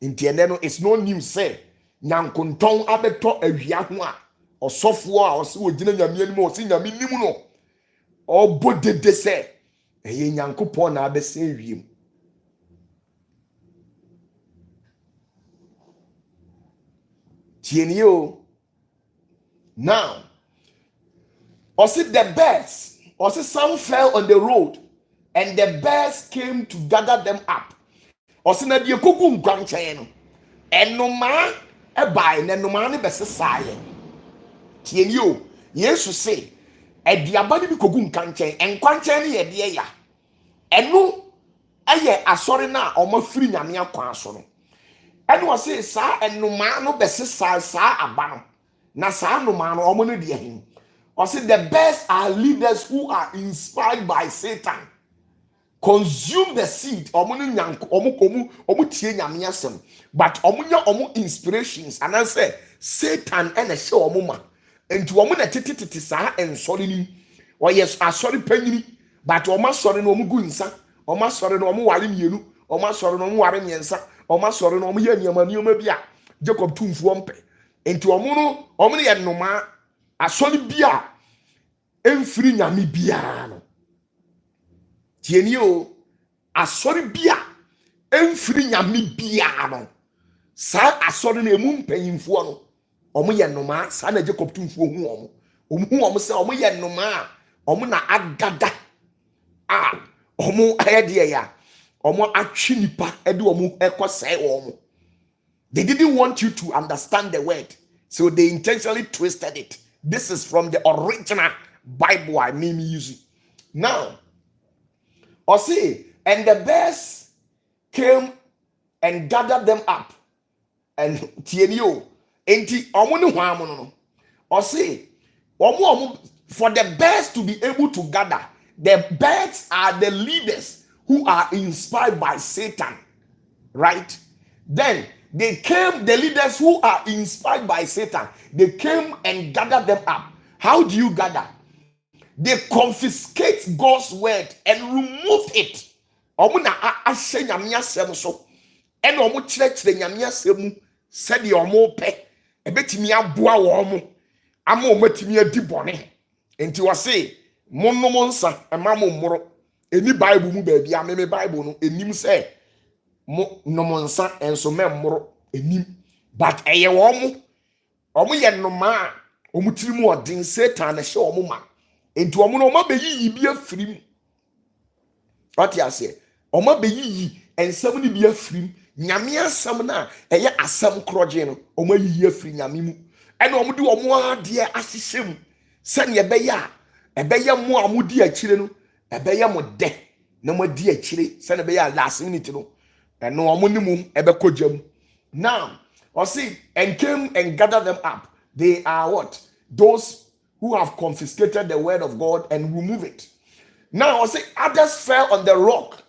enti ene no it's no news say nyankonton abeto awia ho a osofo a osi ogina nyame anim osi nyame nim no obodede se eye nyankopon na abese wiem tienio now osi the birds osi some fell on the road and the birds came to gather them up osi na die kogu nkwanchen no enoma ebai na enoma ne besesaye tienio Yesu say ediaba ne bi kogu nkwanchen enkwanchen ne ye de ya enu eye asori na omafiri nyame akwan so no enu osi sa enoma no besesa sa aba no na sa enoma no omo no de hin osi the best are leaders who are inspired by Satan consume the seed omo no nyanko omo tie nyame asem but omo nya omo inspirations and I say Satan ene hye omo ma enti omo na titititi sa ensori ni o yes asori panyini but omo asori no omo gu nsa omo asori no omo ware mienu omo asori no omo ware miensa omo asori no omo ye niama bia Jacob tumfuo mpe enti omo ye nnoma asori bia emfiri nyame bia no tienio asori bia emfiri nyame bia no sa asori na emu mpanyimfo no omo ye nnoma sa na Jacob tumfuo hu omo se omo ye nnoma omo na agada omo ayede ya omo atwi nipa ede omo ekosai omo. They didn't want you to understand the word, so they intentionally twisted it. This is from the original Bible I mean using. Now, and the bears came and gathered them up. And tienio, enti omo ne hwamu no. For the bears to be able to gather, The birds are the leaders who are inspired by Satan, right? Then they came, the leaders who are inspired by Satan, they came and gathered them up. How do you gather? They confiscate God's word and remove it. Omo na ahye nyame asem so. And omo kyerɛkyerɛ nyame asem mu sɛde omo pɛ. Ebetimi aboa wo mo. Ama omo atimi adi bɔne. Enti wo se monnom nsa ema mo mmoro. Eni Bible mu ba bia me Bible no enim sɛ mo nom nsa enso me mmoro enim. But eye wo mo. Omo ye nnoma a omo tiri mu odin Satan na hye omo ma. Enti omo no ma beyiyi bi afirim. What you say? Omo beyiyi ensem ni bi afirim. Nyame asem na eye asem kroje no omo yiyi afiri nyame mu. Ene omo de omo ade ahyehyem. Se ne ebeye mo amudi akire no, ebeye mo de na mo di akire se ne beye last minute no. Ene omo ni mu ebekojam. Now, or see, and came and gathered them up. They are what? Those who have confiscated the word of God and remove it. Now, I say others fell on the rock.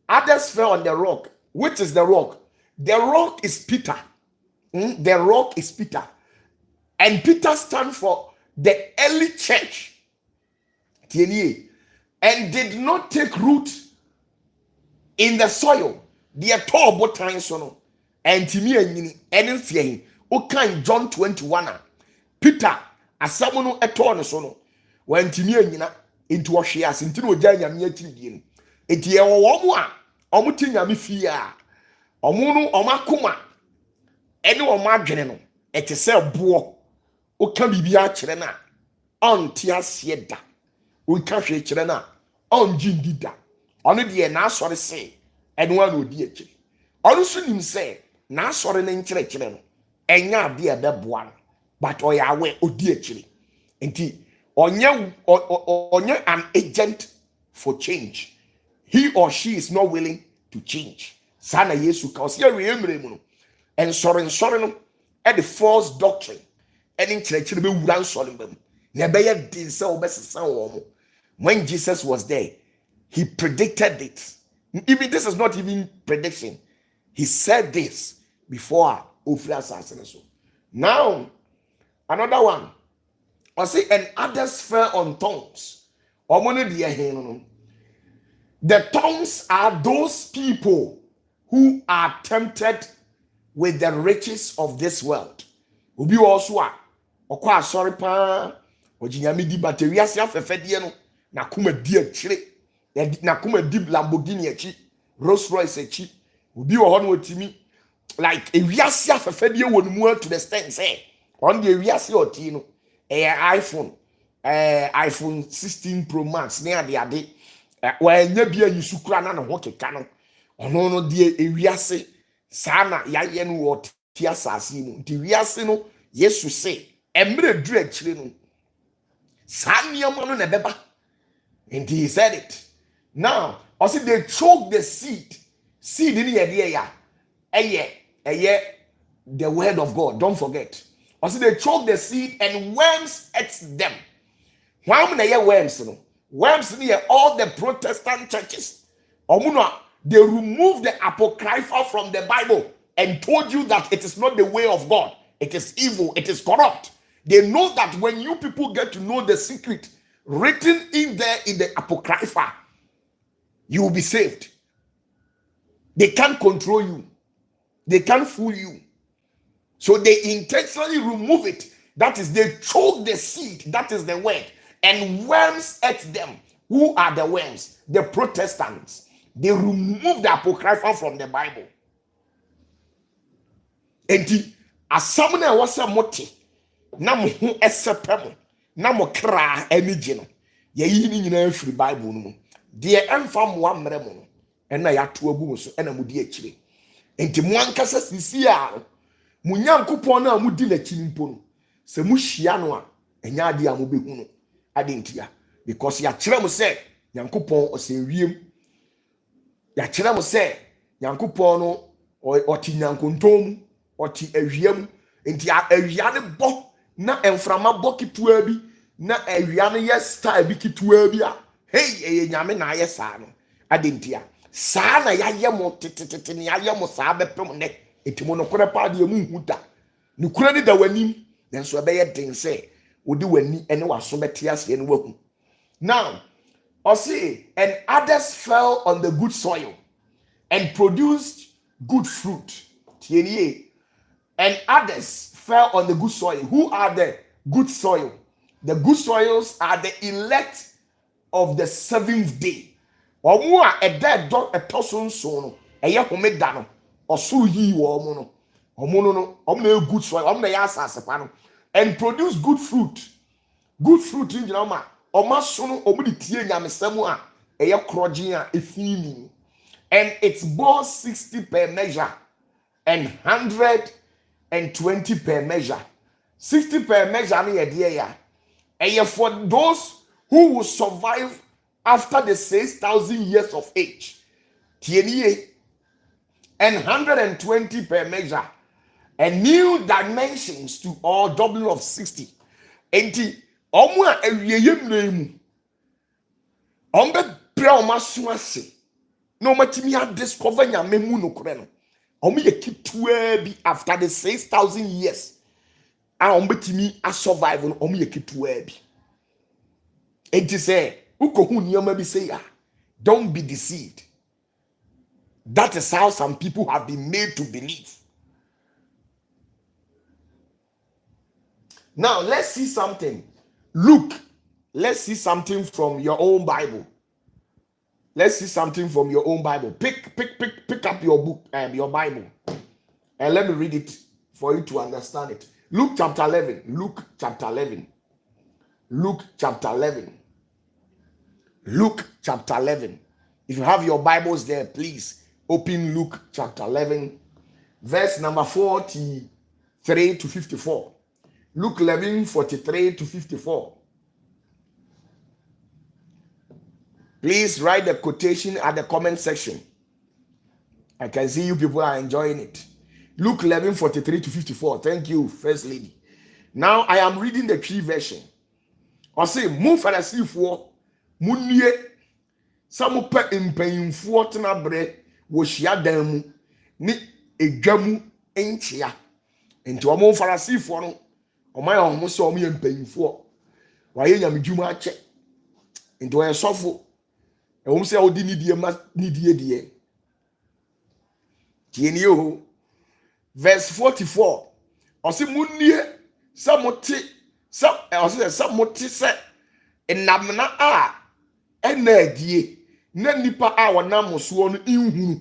Others fell on the rock. Which is the rock? The rock is Peter. The rock is Peter. And Peter stands for the early church. And did not take root in the soil. The tall time sono. And Timmy and fearing. Okay, John 21. Peter asamono eto no so no wantimi anyina into ohweas nti no ogya nyame atidie no enti ye wo mo a omo ti nyame fie a omo no omakoma ene omo adwene no etese bo o ka bibia kire na onti ase da o ka hwe kire na onji ndida ono de na asore se ene wa na odi akire ono so nim se na asore ne nkire kire no enya ade e beboa no. But oyawe odi akire. Enti onye an agent for change. He or she is not willing to change. Sana Yesu ka osia remember mu no. En sorry no e the false doctrine. Eni kyerɛkyerɛ be wura nsɔre mbam. Na be ye din sɛ obesesa wo mo. When Jesus was there, he predicted it. Even this is not even prediction. He said this before ofra asase so. Now another one. I say, and others fell on tongues. The tongues are those people who are tempted with the riches of this world. Ubi also okwa sorry pa ojinyame di battery ase afefede no na kuma di akire na kuma di Lamborghini achi Rolls Royce achi ubi wo ho no otimi like ewiase afefede wonu mu to the stand say on the wiase oti no iPhone 16 Pro Max ne ade wa nya bia yisu kura na ho keka no ono no de ewiase sana yaye no wot ti asase mu nti wiase no Yesu say emre duru akire no saniam no na beba and he said it. Now also they choke the seed in ye ya eye the word of God, don't forget. Also they choke the seed and worms ate them. Why na ye worms no? Worms near all the Protestant churches. They removed the apocrypha from the Bible and told you that it is not the way of God. It is evil. It is corrupt. They know that when you people get to know the secret written in there in the apocrypha, you will be saved. They can't control you. They can't fool you. So they intentionally remove it. That is, they choke the seed. That is the word. And worms ate them. Who are the worms? The Protestants. They removed the apocrypha from the Bible. And as someone was a moti, na hu esepem, na mo kra enigye no. Ye yi ni nyina free Bible no. De emfa mo amre mo no. Ena ya to agu mo so ena mo di akire. Enti mo ankasa sisi a mo nyankopon na mo di na kiri mpo no. Se mo hia no a enya ade a mo behu no. Ade ntia because ya kire mo se nyankopon o se wiem. Ya kire mo se nyankopon no oti nyankontom, oti awiam. Enti awia ne bo na emframa bo kitua bi na awia ne yes style bi kitua bi a hey nyame na aye saa no adentia saa na yaye mo tetete ne yaye mo saa bepem ne etimo no kore pa de mu huda ne kure ne da wanim nenso ebe ye den se odi wani ene waso bete ase ne wahu. Now see, and others fell on the good soil and produced good fruit. And others fell on the good soil. Who are the good soil? The good soils are the elect of the seventh day. Omua a dead dog a tosun sono, a yahome dano, or so ye womono, omno good soil, omna yasa sepano, and produce good fruit. Good fruit in Jama, or masono, omni tia yamisamua, a yakrojia, a feeling, and it's bore 60 per measure, and 120 per measure. 60 per measure, me a dear. And for those who will survive after the 6,000 years of age, and 120 per measure, and new dimensions to all doubling of 60. Enti omwa ewiyem nemu ombe bra omasuase no matimi a discover nyame mu no kore no omo ye kitwa bi after the 6,000 years a ombetimi a survive no omo ye kitwa bi. Enti say ukohu niyama bi say ya don't be deceived. That is how some people have been made to believe. Now let's see something. Look, let's see something from your own Bible. Let's see something from your own Bible. Pick up your book, your Bible, and let me read it for you to understand it. Luke chapter 11. Luke chapter 11. Luke chapter 11. Luke chapter 11. If you have your Bibles there, please open Luke chapter 11, verse number 43 to 54. Luke 11, 43 to 54. Please write the quotation at the comment section. I can see you people are enjoying it. Luke 11, 43 to 54. Thank you, First Lady. Now I am reading the Tree version. I say, Mu Pharisee munye samupa impanyimfo tena bre wo hia dan mu ni edwamu enchia. Enti omo Pharisee no oman omo se omo ye mpanyimfo waye nyamedwuma ache. Enti wo sofo e se odi nidie ma nidie die. Tieni yo verse 44. Osi munnie samuti samuti se enamna a enadie na nipa a wonam so no inhunu.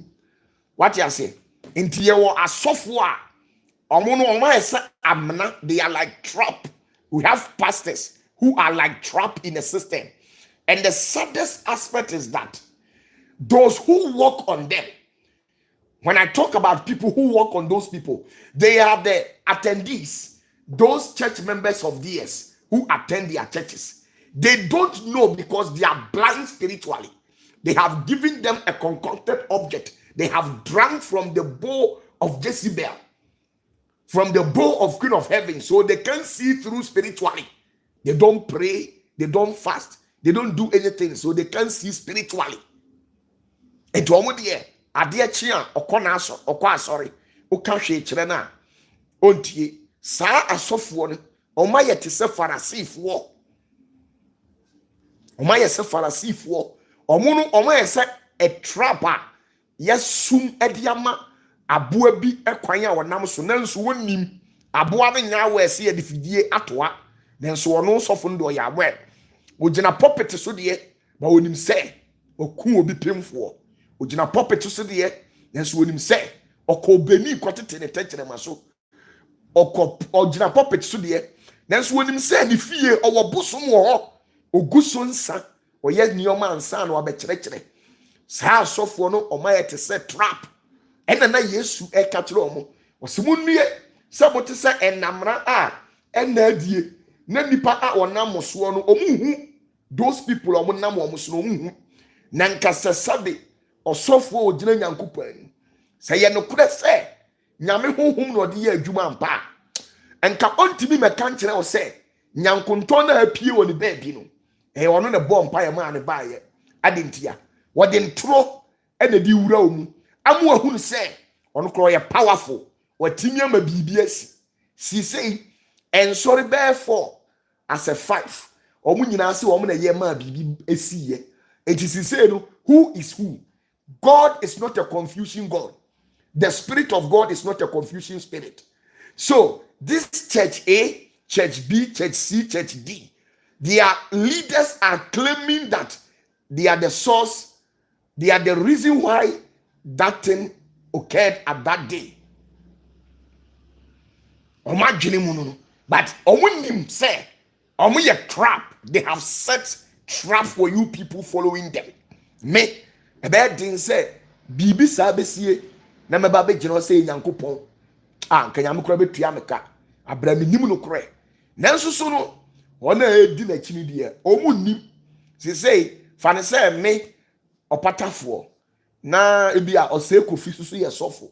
What you say? Enti ye wo asofo a omo no omo ese amna, they are like trap. We have pastors who are like trap in a system. And the saddest aspect is that those who work on them, when I talk about people who work on those people, they are the attendees, those church members of theirs who attend their churches. They don't know because they are blind spiritually. They have given them a concocted object. They have drunk from the bowl of Jezebel, from the bowl of Queen of Heaven, so they can't see through spiritually. They don't pray, they don't fast, they don't do anything, so they can't see spiritually. And to omodie ade chia okona aso okwa asori oka hwe kire na ontie saa asofo no omaye te se Farisifo, omaye se Farisifo, omo no omaye se a trapper yesum ediama aboa bi ekwan a wonam so nanso wonim aboa no nya wa ese edifidie atoa nanso wono sofo ndo ya abwe ogina puppet so de ba wonim se oku obi pemfo ogina puppet so de nanso wonim se okobeni kwotete ne tekere maso ogina puppet so de nanso wonim se ne fie owo bosom wo ho oguso nsa oye nioma ansa no abekyerɛkyerɛ saa sofo no omaye te se trap. Ena na Yesu ekatire omo osimunue se bote se enamra a enadie na nipa a onam so no omuhu those people omo nam omo so omuhu na nkasa sabe osofo ogina nyankopan se ye no kure se nyame honhom no de ye adwuma ampa enka ontimi meka nkire o se nyankonton na apie woni baabi no eh ono na bomb pa ma ne baye adentia wo de ntro e na di wura omu amu ahunu se ono kro ye powerful watimi ama bibi asi si sei ensori bear 4 as a 5 omu nyina se omu na ye ma bibi asi ye enti si sei no who is who. God is not a confusing God. The Spirit of God is not a confusing spirit. So this church A, church B, church C, church D, their leaders are claiming that they are the source, they are the reason why that thing occurred at that day. But omunim say, a trap. They have set trap for you people following them. Me, a bad thing say, Bibi sabesie, na me babe jino say Yankopon. Ah, kanyam kura be tuameka. Abrami nim no kure. Nanso so no, ona edi na chini de. Omunim. Say, fane say me opatafour. Na ebia ose kofi susu ye sofo.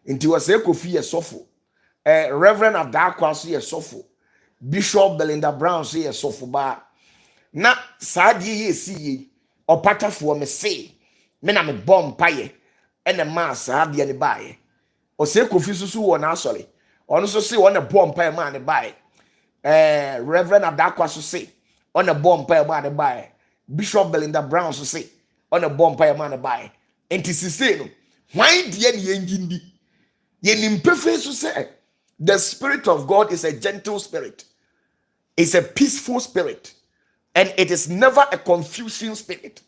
Nti ose kofi ye sofo. Reverend Adakwa so ye sofo. Bishop Belinda Brown so ye sofo ba. Na saadie ye si ye opatafour me say me na me bom paye ene ma saadie ne baye. Ose kofi susu wo na asole. Ono so say wona bom paye ma ne baye. Reverend Adakwa so say on a bomb paye ma ne baye. Bishop Belinda Brown so say on a bomb paye ma ne baye. Enti si say no why die ne yengindi ye nimpefe so say the Spirit of God is a gentle spirit. It's a peaceful spirit. And it is never a confusing spirit.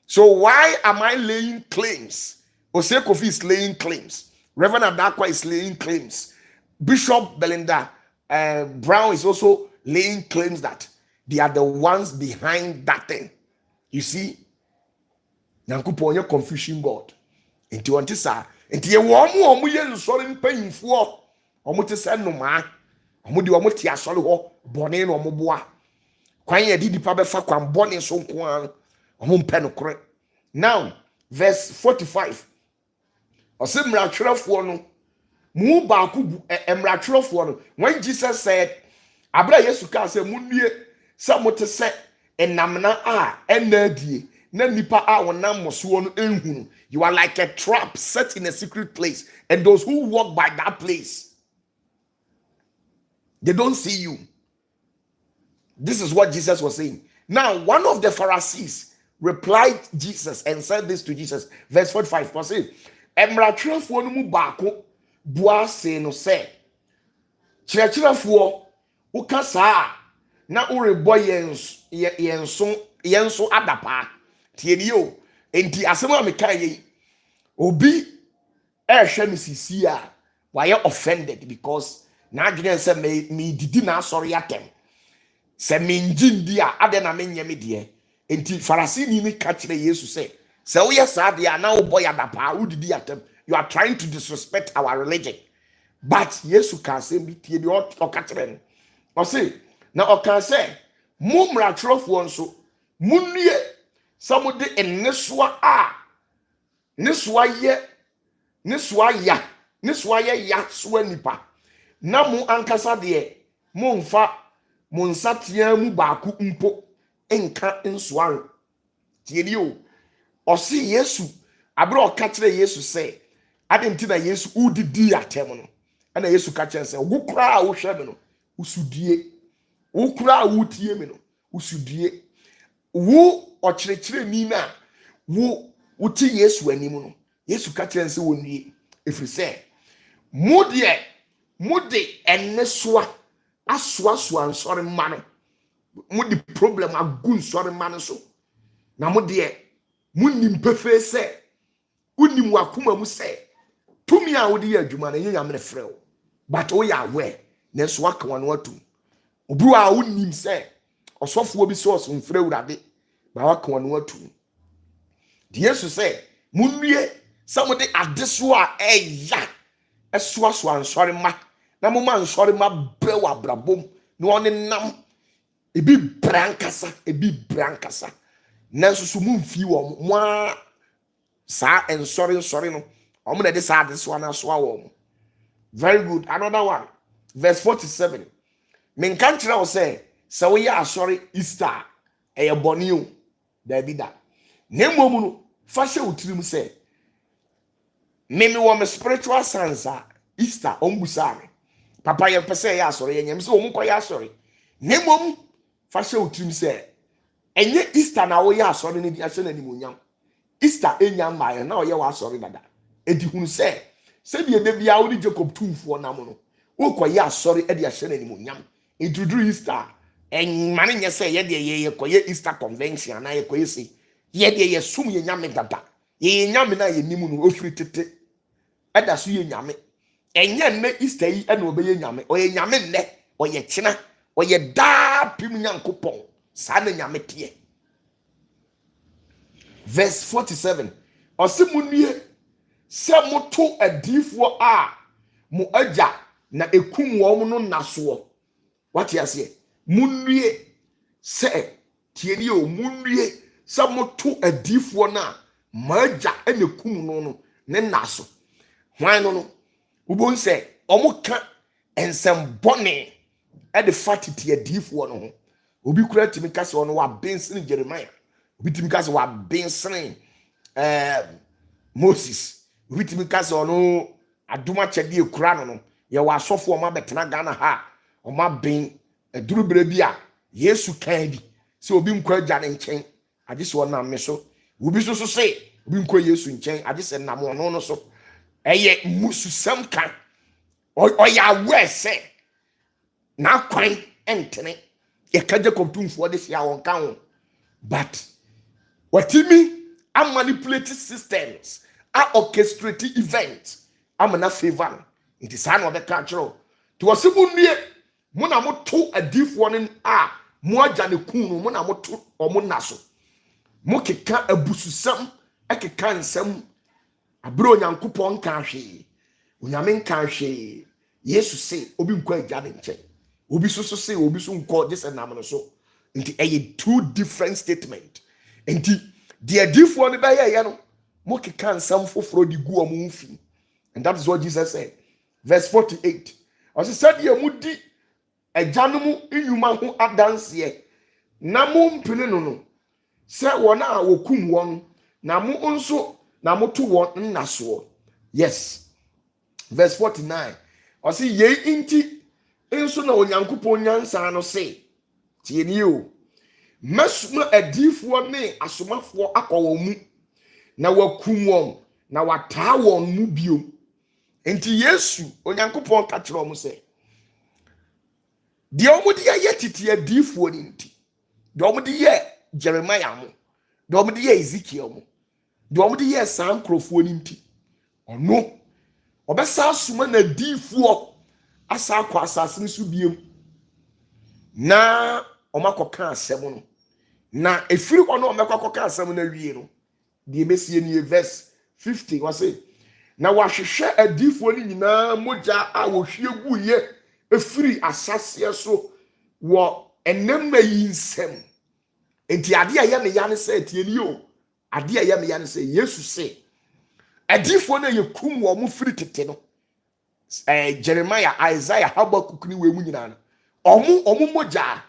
So why am I laying claims? Ose Kofi is laying claims. Reverend Adakwa is laying claims. Bishop Belinda Brown is also laying claims that they are the ones behind that thing. You see? Nyankopon ye confusion God. Enti wonte sa. Enti ye wo ye nsori mpanyimfo. Omo te se no ma. Omo di omo te asori ho bone no omo boa. Kwan ye di pa be fa kwan bone so nko an. Omo mpe no kore. Now, verse 45. Ose mratwerefo no mu ba ku mratwerefo no when Jesus said abra Yesu ka say munue sa mote se enamna a enadie na nipa a wonam moso no enhunu. You are like a trap set in a secret place, and those who walk by that place, they don't see you. This is what Jesus was saying. Now, one of the Pharisees replied Jesus and said this to Jesus. Verse 45. For say, Emratwerefo no mu baako bua se no say, Kyerɛkyerɛfoɔ, woka saa na worebɔ yenso adapa. Tieni o. Enti asɛm a meka yi, obi ehwɛ me sisi a why offended because na adwene sɛ me didi na asɔre atem. Se minjindi a ade na menye me de enti Pharisee ni ka kire Yesu se wo ye sa de na wo boy adapa wo didi atem. You are trying to disrespect our religion. But Yesu ka se bi tie bi o ka kire no o se na o ka se mo mratwerofo nso munnue samude ennesoa a nesoa ye ya so nipa na mo ankasa de mo mfa mo nsatea mu baaku mpo enka nsoare tieni o osi Yesu abro o ka kire Yesu se adenti na Yesu udidi atem no na Yesu ka kire se wo kura a wo hwe me no usudie wo kura a wo tie me no usudie wo o kirekire ni na wo uti Yesu anim no Yesu ka kire se wonwie efiri se mode ennesoa asoa nsori ma no mudi problem agu nsori ma no so na mode munim pefe se unim wakuma mu se tumi a wodi adwuma na yenya mene frɛw but wo ya aware na so aka wan watu obru a unim se osofo bi so so mfrɛ urade ba waka wan watu di Yesu se munwie samode adeso a eya esoa nsori ma na mo man nsori ma bewa brabom no one nam ebi brankasa nanso so mu mfi wo mo a sa nsori no omo na de sa adeso na so awo. Very good. Another one, verse 47. Men kan kire wo say we ya asori Easter eye boni o da bi da na mmom no fa hye utirim say me wo me spiritual sense Easter ombusare papa ye pese ya asore ye nyam se o mko ya asore na mmom fa hye utirim say enye Easter na wo ya asore ne di ahye na nimonyam Easter enya mbaye na o ye wa asore dada edi hunu say se bi ebe bia wo di Jacob tumfo na mo no wo koye asore e di ahye na nimonyam introduce Easter en mane nye say ye de ye koye Easter convention na ye koye se ye de ye sum ye nyame dada ye nyame na ye nimu no ofiri tete ada so ye nyame enye nne Easter yi e na obeye nyame o ye nyame nne o ye kina o ye da pim nyankopon sa na nyame tie. Verse 47 osimunue se moto adifo a mo agya na ekum wo no naso what you say munue se tieni o munue se moto adifo na magya na ekum no ne naso hwan no ubon se omuka ensem bone e de fatiti adifo no ho obi kura timi kase ono wa bensin Jeremiah obi timi kase wa bensin Moses obi timi kase ono aduma chede ekura no ye wa asofo ma betena Ghana ha o ma ben eduru brebi a Yesu kan di se obi nkwa agya ne nchen age se ona me so obi so se obi nkwa Yesu nchen age se nam ono no so eye mususam kan o ya wese na kwan entene ye kaje komtumfo de sia won kan ho but watimi a manipulate systems a orchestrate events amana favor it is an of the culture to wasimunnie mo na mo to adifo ne a mo agya ne kun mo na mo to o mo naso mo keka abususam akeka nsam abro nyankopon kan hwe onyame kan hwe Yesu say obi nkwa agya ne nche obi so say obi so nkọ this nam no so nti two different statement nti the adifo ne ba ye no mo keka nsam foforo di gu omo mfi and that is what Jesus said. Verse 48 also said ye mudi agyanom inwuma ho adanse na mo mpene no se wona a wokum won na mo nso na mo to won nnaso. Yes. Verse 49 also ye inti enso na onyankopon nyansa no se tieni o mesuma adifo ne asomafo akọwọ mu na wakum won na wataa won mu bio enti Yesu onyankopon ka kire omo se de omo de ye titi adifo ni nti de omo de ye Jeremiah mo de omo de ye Ezekiel mo de omo de ye sankrofo ni nti ono obesa asoma na adifo asa akwa asase nso biem na omakoka asem no na efiri ono omakoka asem na wie no de mesie ni verse 50 wase na wahwehwe adifo ni nyina moja a wohwie guye efiri asase so wo enema yi nsem enti ade aye ne ya ne se tieni o ade aye me ya ne se Yesu se adifo na yekum wo mo firi tete no Jeremiah, Isaiah, Habakkuk ni we mu nyina no omo moja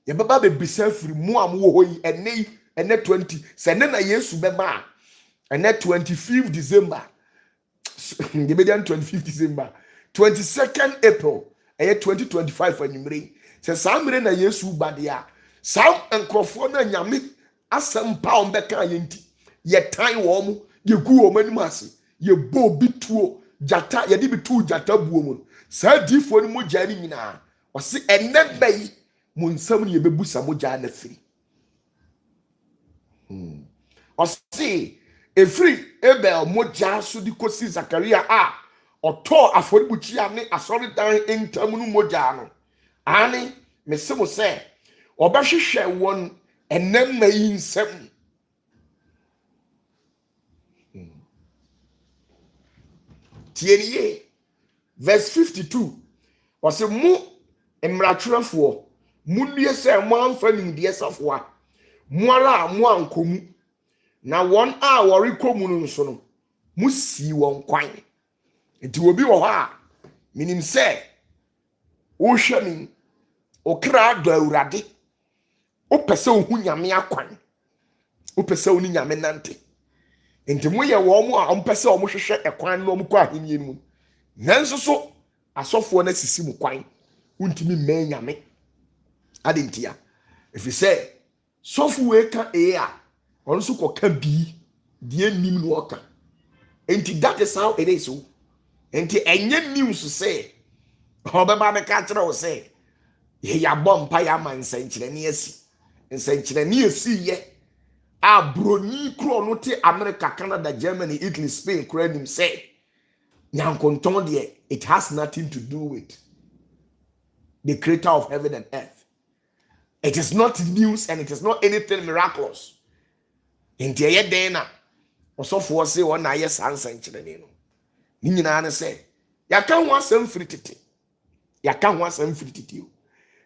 ye baba be bisa firi mu am wo hoyi ene 20 se ne na Yesu beba ene 25th December the median 25th December 22nd April 2025 anyumre se samre na Yesu bade a sam enkrofo na nyame asem pa on beka yenti ye tan wo mu ye gu wo mani ase ye bo bituo jata ye di bitu jata buo mu sa difo ni mo jani nyina o se enebei mo nsam ni ye bebusa mo jana firi o se efiri Abel mo ja so di kosi Zakaria a oto aforibuchi ane asori dan entam nu mo ja no ani mesemo se obahwehwe won enemmai nsam tieniye. Verse 52 wase mu emratwerefo munue se mo amfa nimde safo a mo ara mo ankomu na won a worikomu no nso no musi won kwan enti obi wo ha minim se wo hwemi okra do awurade opese ohu nyame akwan opese oni nyame nante enti mo ye wo mo a ompese o mo hwehwe ekwan no mo kɔ ahenni mu nanso so asɔfo na sisi mu kwan untimi mma nyame adentia if you say sɔfo we ka a ɔno so kɔ ka bi die nim no ɔka enti that is how it is so enti enye news say ɔbɛba be ka kyerɛ wo say ye ya bompa ya man nsankyerɛne asi ye a broni kro no te America, Canada, Germany, Italy, Spain kro nim say nyankonton de it has nothing to do with the creator of heaven and earth. It is not news and it is not anything miraculous. Enti ye den na osofo say won na yes ansankyerɛne no ni nyina ne say ya ka ho asɛm firi tete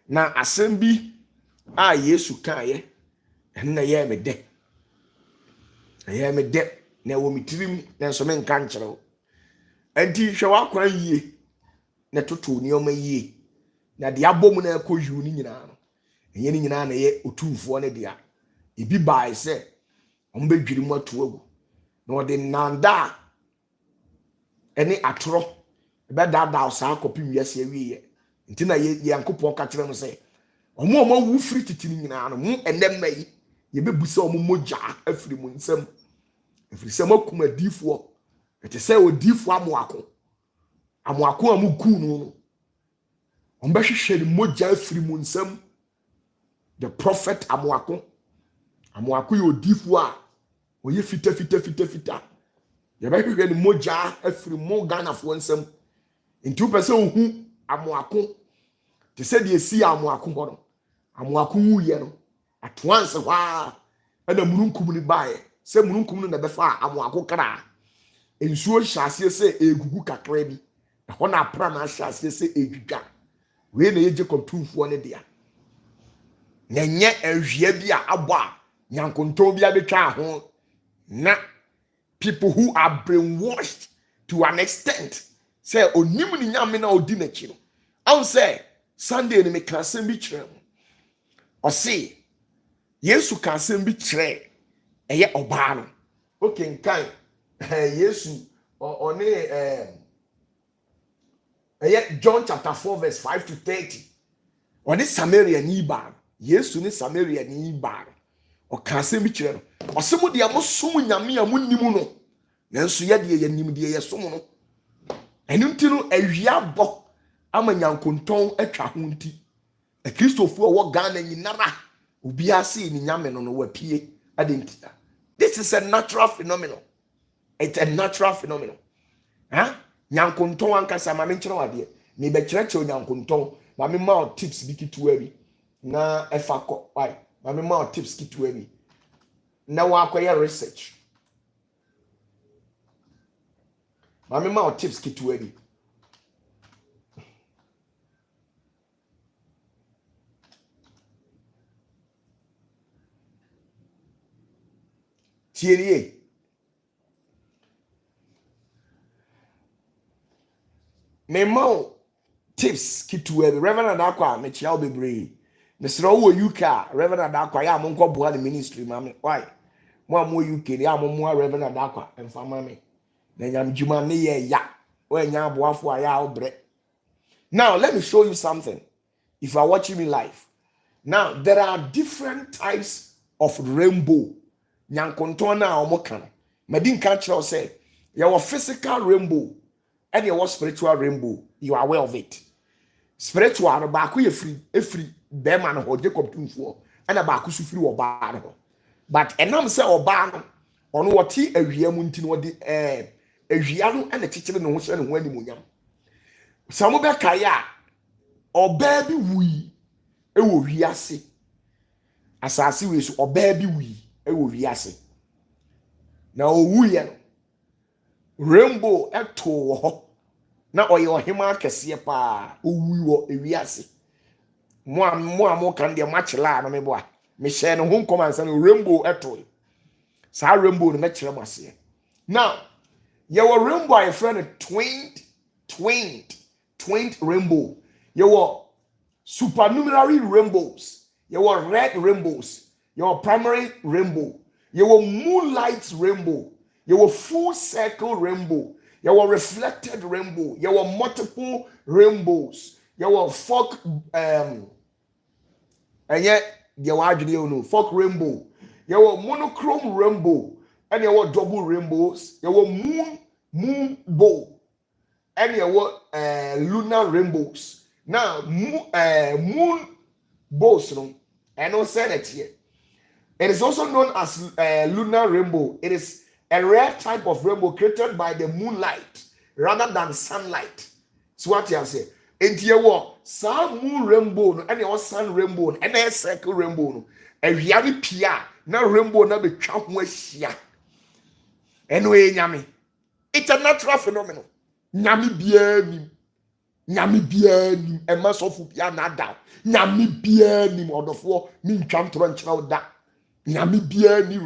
na asɛm bi a Yesu kan ye na ye me de na wo mitirim na so me nka nkyerɛw anti hwɛ wakwan yie na toto nioma yie na de abom na ekɔ yiw ni nyina no enye ni nyina na ye otumfo ne dia ebi bae sɛ ombedwiri mu atoagu na ɔde nanda ene atoro ebe da saa kopi wiase awie nti na ye yankopɔn ka kyerɛ no sɛ ɔmo wu firi titini nyina no mu enemma yi ye bebusa ɔmo mogya afiri mu nsam afiri sɛ makuma difo ete sɛ odifo amoako amuku no ɔmo behwehwɛ ni mogya afiri mu nsam the prophet amoako ye odifo a oye fita ye behwehwɛ ni mogya afiri mu Ghana fo nsam nti wo pɛ sɛ ohu amoako te sɛ de esi amoako hɔ no amoako wuye no atoanse hwa ana mununkum ni bae sɛ mununkum no na bɛfa amoako kra ensuo hyase sɛ egugu kakra bi hɔ na apra na hyase sɛ edwidwa we na yeje kɔtumfo ne dia na nye ahwia bi a abɔ a nyankonton bi abetwa ho na people who are brainwashed to an extent say onim ni nyame na odi na chi no awu say Sunday ni me ka asɛm bi kyerɛ mo ɔse Yesu ka asɛm bi kyerɛ ɛyɛ ɔbaa no okay nkan Yesu ɔne ɛyɛ John chapter 4 verse 5 to 30 ɔne Samaria ni ba Yesu ne Samaria ni ba ɔka asɛm bi kyerɛ no ɔse mo de amosom nyame a munnim no nanso yɛ de yɛ nim de yɛ som no ɛno nti no awia bɔ ama nyankonton atwa ho nti a Christopher wɔ Ghana nyinara obi ase ni nyame no wapie adentia. This is a natural phenomenon. It's a natural phenomenon. Nyankonton ankasa ma me nkyerɛ wade me be kyerɛkyerɛ nyankonton ma me ma tips bi kitua bi na ɛfa kɔ why ma me ma tips kitua bi na wa akɔyɛ research ma me ma tips kitua bi tirie me ma tips kitua bi Reverend Akwa me chia obebre me sra wo UK Reverend Akwa ya mo nkɔ boa the ministry ma me why mo am UK ya mo Reverend Akwa emfa ma me na nyam djuma ne ye ya o nya aboafo aya obre. Now let me show you something if you are watching me live. Now there are different types of rainbow nyankonton na omoka no medin kan kyerɛ say your physical rainbow and your spiritual rainbow. You are aware of it. Spiritual no ba ko ye free be man ho Jacob tumfo and ba ko su free oba no but enam say oba no ono wote awia mu nti no de awia no and tekyere no ho hye no ho animonyam samo be kaya oba bi wui ewo wiase asase we so oba bi wui ewo wiase na owuye no rainbow eto wo ho na oye ohima kese pa owui wo ewiase mo kan de machela no mebo a me share no ho nkomansa no rainbow eto sa rainbow no mekere mase. Now your rainbow your friend twinned rainbow your supernumerary rainbows Your red rainbows, your primary rainbow, your moonlight rainbow, your full circle rainbow, your reflected rainbow, your multiple rainbows, your fork and yet your fork rainbow, your monochrome rainbow, and your double rainbows, your moon bow, and your lunar rainbows. Now moon bows, and no said here. It is also known as lunar rainbow. It is a rare type of rainbow created by the moonlight rather than sunlight. So what you say? Enti yewo some moon rainbow no and your sun rainbow no and a circle rainbow no. Ewiare pia na rainbow na betwa ho ahia. Eno nyame. It's a natural phenomenon. Nyame bia nim. Nyame bia nim. E ma sofu bia na da. Nyame bia nim odofo mi ntwam toro nkyerɛ wo da. Nyame bia ni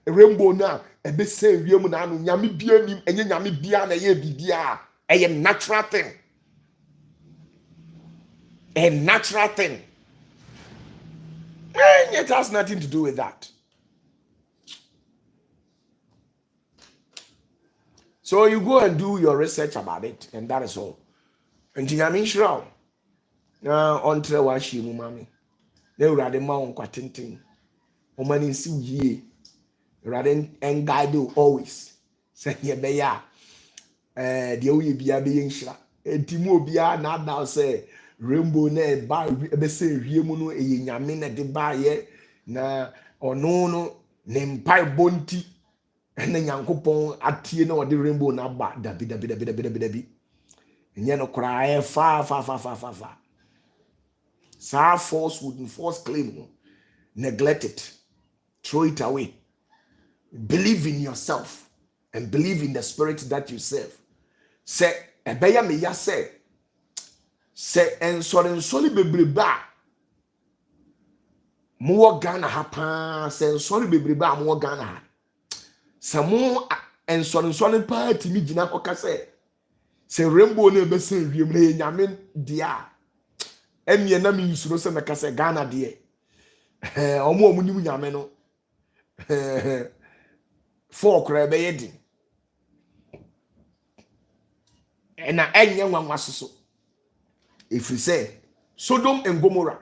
rainbow na ebe se wiem na anu nyame bia nim enye nyame bia na ye bibia a natural thing. A natural thing. And it has nothing to do with that. So you go and do your research about it, and that is all. And nyame shraw na ontre wa shi mu mami na urade ma on kwatintin omani nsi yie urade and guide you always say ye be ya de wo ye bia be ye nhira entimu obia na da say rainbow na ba be say wiem no eye nyame na de ba ye na ono no ne mpai bonti na nyankopon atie na ode rainbow na ba dabi nye no kra fa sa false would false claim neglect it, throw it away. Believe in yourself and believe in the spirit that you serve. Say ebeya me ya say en sori bebreba mo Ghana ha pa say sori bebreba mo Ghana ha samo en sori pa timi gina oka say rainbow na be say wiem na nyame dia emie na me yusuro say meka say Ghana de omo nim nyame no for kra be yedi na enye nwanwa soso if you say Sodom and Gomorrah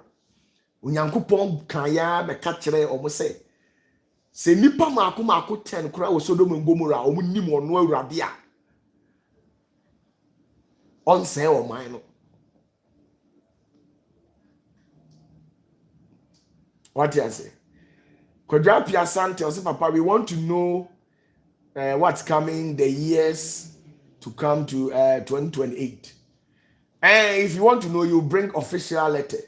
onyankopon kan ya be ka kire omo say se nipa maako 10 kra wo Sodom and Gomorrah omo nim ono awurade a on say o man no. What you say? Kodra Piasan tells Papa, we want to know what's coming, the years to come to 2028. And if you want to know, you bring official letter.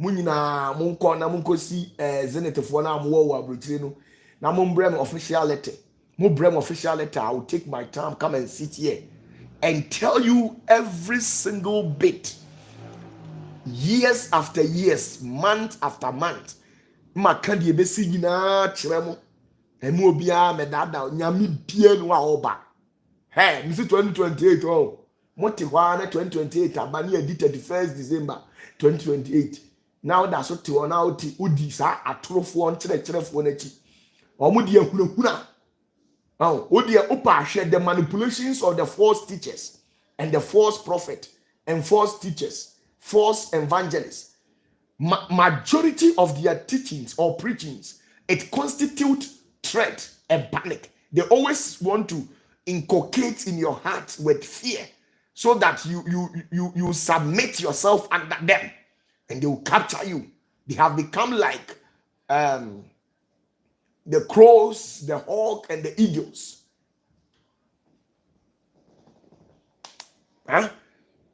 Munina munko na munko si zenete fo na mo wo abrochire no. Na mo bring official letter. Mo bring official letter. I will take my time, come and sit here and tell you every single bit. Years after years, month after month. Makandi ebesi nyina kiremo emu obia medada nyame bia no a oba hey misi 2028 oh moti hwa na 2028 abani edi 31st December 2028 now that so ti ona oti udi sa atorofo nkyerɛkyerɛfo na chi omudi ahunahuna oh odi opa ahwe the manipulations of the false teachers and the false prophet and false teachers, false evangelists. Majority of their teachings or preachings, it constitutes threat and panic. They always want to inculcate in your heart with fear, so that you submit yourself under them, and they will capture you. They have become like the crows, the hawk, and the eagles.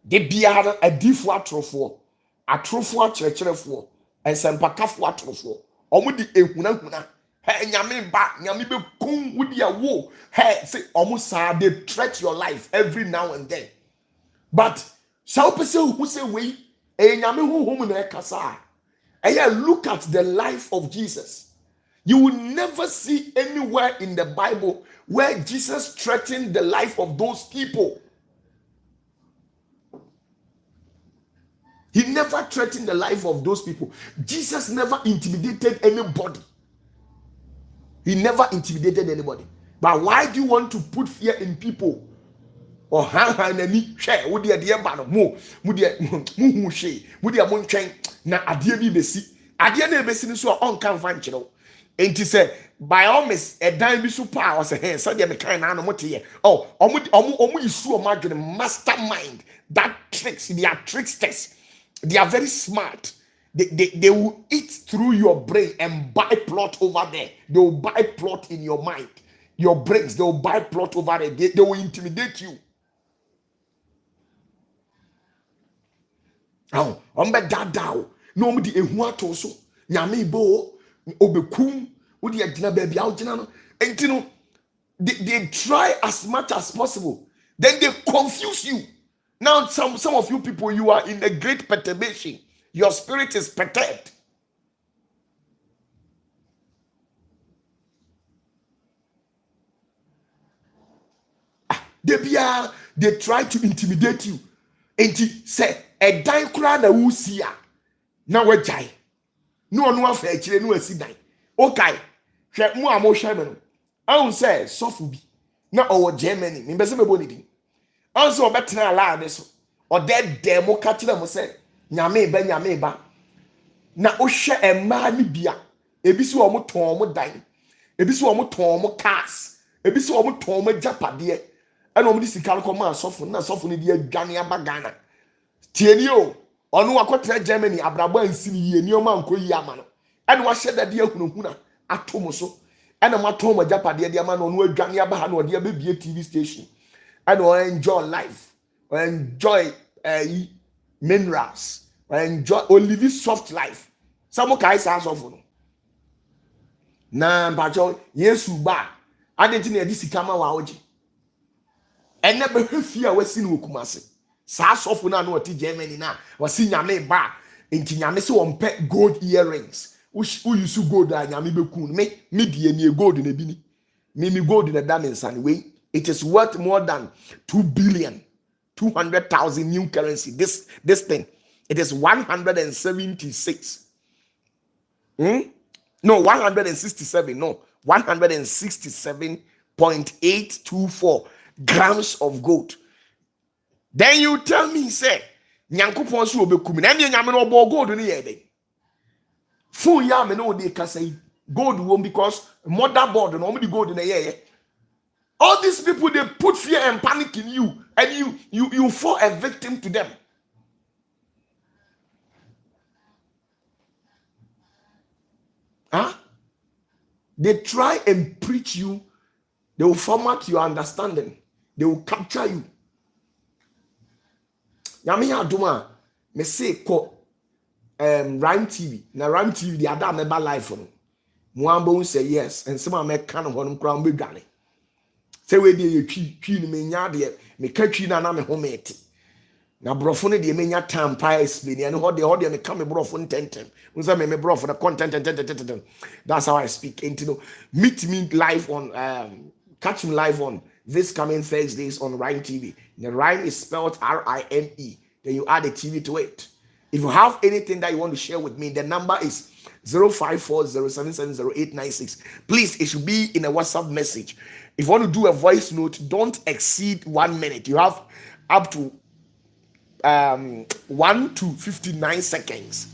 They be a diff atrofo akyerɛkyerɛfo ensempakafo atrofo omo di ehunahuna he nyame ba nyame be kun wudi awo he say omo sa they threat your life every now and then, but shall person who say we nyame huhum na ekasa look at the life of Jesus. You will never see anywhere in the Bible where Jesus threatened the life of those people. He never threatened the life of those people. Jesus never intimidated anybody. He never intimidated anybody. But why do you want to put fear in people? Or any share with the idea about more, with the she, with the moon chain, na adia be besi. Adia ne besi so on can find you. And he said, by all means, a dime be so power, say, so they kind of animal here. Oh, omu is so much mastermind that tricks, they are tricksters. They are very smart. They will eat through your brain and buy plot over there. They will buy plot in your mind. Your brains, they will buy plot over there. They will intimidate you. Oh, ombe dadao. No me di ehua to so. Nyame bo obekum. Odi agina baby agina no. Enti no they try as much as possible. Then they confuse you. Now some of you people, you are in a great perturbation. Your spirit is perturbed. They try to intimidate you. And say, a dine kura na usia. Na wajai. No one wa fe chire no asi dan. Okay. Hwe mu amo hwe me no. An say sofu bi. Na owo Germany. Me be se me boni din. An so obetena ala de so. O de demo ka kire mo say nyame ba. Na o hwe emma ni bia. Ebi si wo mo ton mo dan. Ebi si wo mo ton mo cars. Ebi si wo mo ton mo japade. And omdi sika ko ma sofo na sofo ne dia dwane abagana tieni o onu akotra Germany abrabo ansini ye ni o ma nko yi ama no and wa hye dia hunahuna atomo so and ma to mo japade dia ma no onu adwane abaha no dia bebie TV station and o enjoy life o enjoy minerals o enjoy o live soft life some kai sa sofo no na bajo Yesu ba adenti na edi sika ma wa oji and never fear was seen Wukumase. Sasofo na no ti Germany na wasi nyame ba enti nyame se won pe gold earrings. Who use gold a nyame beku me die ni gold na bi ni. Me gold na diamonds and way. It is worth more than 2 billion 200,000 new currency. This thing. It is 176. No, 167. No, 167.824 grams of gold. Then you tell me, say, Nyankopon so obekumi na me nyame no obo gold ni ye dey. Fu ya me no dey ka say gold won because motherboard no the gold na ye. All these people, they put fear and panic in you, and you fall a victim to them. Huh? They try and preach you. They will format your understanding. They will capture you. Yami aduma me say ko Rhyme TV. Na Rhyme TV the other member live for no. Mwambo say yes, and some me kan ho no kra mbegane. Say we dey twi no me nya de me ka twi na me ho meti. Na brofo no de me nya time pa explain and ho de me ka me brofo ntentem. Unsa me brofo the content. That's how I speak. And you know, meet me live on catch him live on this coming Thursdays on Rhyme TV. The Rhyme is spelled R-I-M-E. Then you add a TV to it. If you have anything that you want to share with me, the number is 0540770896. Please, it should be in a WhatsApp message. If you want to do a voice note, don't exceed 1 minute. You have up to 1 to 59 seconds.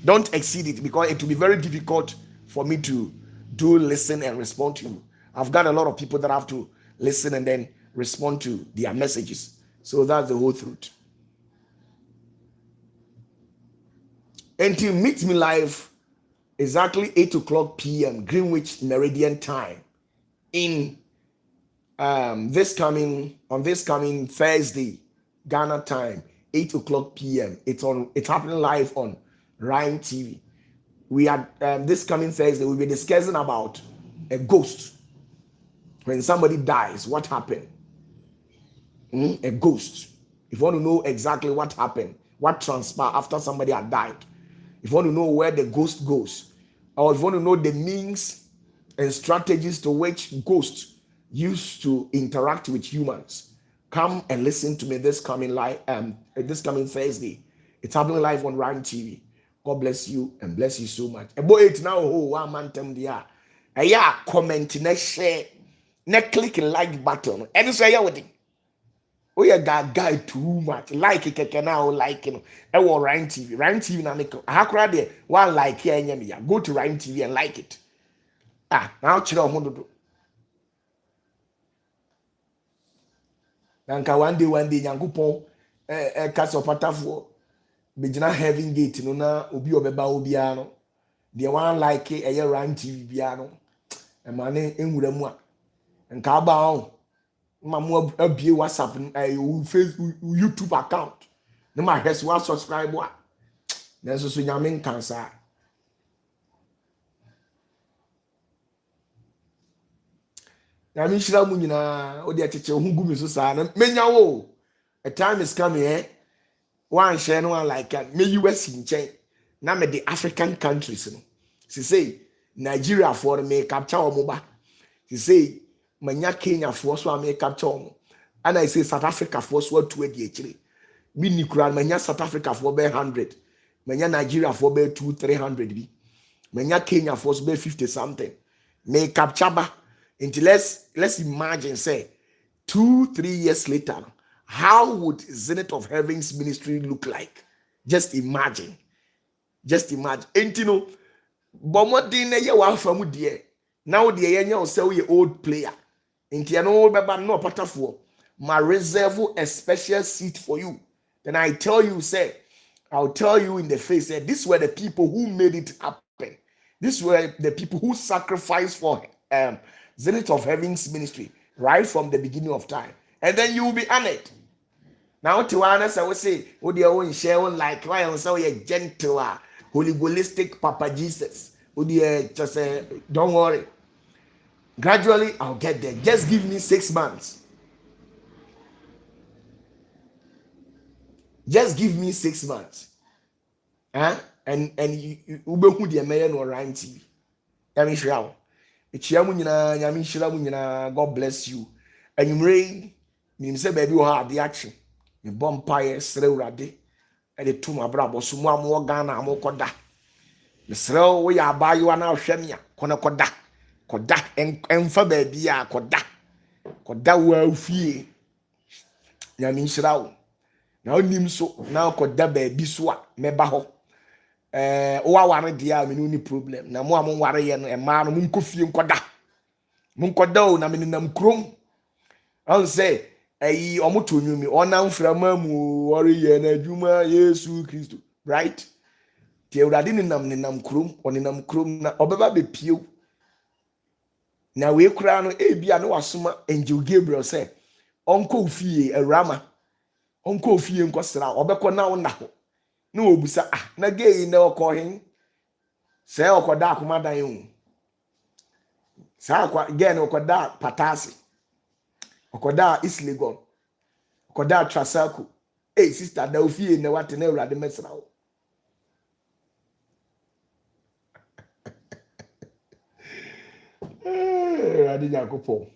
Don't exceed it because it will be very difficult for me to listen and respond to you. I've got a lot of people that have to listen and then respond to their messages. So that's the whole truth. And to meet me live exactly 8 o'clock p.m. Greenwich Meridian time in this coming Thursday Ghana time 8 o'clock p.m. It's happening live on Rhyme TV. We are this coming Thursday we'll be discussing about a ghost. When somebody dies, what happened? A ghost. If you want to know exactly what happened, what transpired after somebody had died, if you want to know where the ghost goes, or if you want to know the means and strategies to which ghosts used to interact with humans, come and listen to me this coming Thursday, It's happening live on Rhyme TV. God bless you and bless you so much. About it now, one man them there. Yeah, comment, ne share, ne click like button. And so yeah, with it. Oh yeah, guy too much. Like it can now like I will Rhyme TV. Rhyme TV na make. How crowd there? One like here and go to Rhyme TV and like it. Now chill on. Nanka one day Yankupon cast opatafour. Begina heaven gate no na obi obeba obia no the one like a Rhyme TV bia no e mane enwura mu a nka ba ho mamu abie WhatsApp Facebook YouTube account na ma hwese wa subscribe a na so nyame nkansa na mi shira mu nyina odi acheche hu gumi so sa na menya wo a time is coming one share no one like me US in chain na me the African countries no she say Nigeria for me capture omoba she say manya Kenya for so me capture omo and I say South Africa for so to e chire me ni kura manya South Africa for be 100 manya Nigeria for be 200-300 bi manya Kenya for so be 50 something me capture ba until let's imagine say 2-3 years later how would Zenith of Heaven's ministry look like? Just imagine. Just imagine. And you know, Bomodine ye wa famu die. Now the yenya will say we old player. And you know, no opatafour. My reserve a special seat for you. Then I tell you, say, I'll tell you in the face, say, these were the people who made it happen. These were the people who sacrificed for Zenith of Heaven's ministry right from the beginning of time. And then you will be honored. Now, to honest, I will say, what you own share on like, why I'm so gentle, holistic Papa Jesus. Would you just say, don't worry. Gradually, I'll get there. Just give me 6 months. Just give me 6 months. Huh? And you be who the mayor no Rhyme TV. Yami Shirao. Yami Shirao, God bless you. And you rain. You say, baby, you have the action. You bumpire, sere rade. And the two my brother, so more Ghana, more koda. The sere we are by you are now shemia, kona koda. Koda, and for baby, koda. Koda well fee. Yamin Shirao. Now, nim so, now koda baby swa, meba ho. Owa ware dia me no problem. Na mo amon ware ye no e ma no mun kofie nkoda. Mun koda o na me nam krom. I'll say, "Hey, omoto nyumi onam frama mu ori ye na adwuma Yesu Kristo." Right? Ti Awurade ni nam krom, oni nam krom na obeba be piew. Na we kura no bia no wasoma Angel Gabriel say, "Onko fie Awurama. Onko fie nkosra, obekọ na wo na ho." Na obusa na gay na okohin. Say okoda akoma dan hu. Sa akwa gay na okoda patasi. Okoda Islegon. Okoda Trasaku. Hey sister, da ofie na wate na Awurade mesra wo. Awurade Yakopon.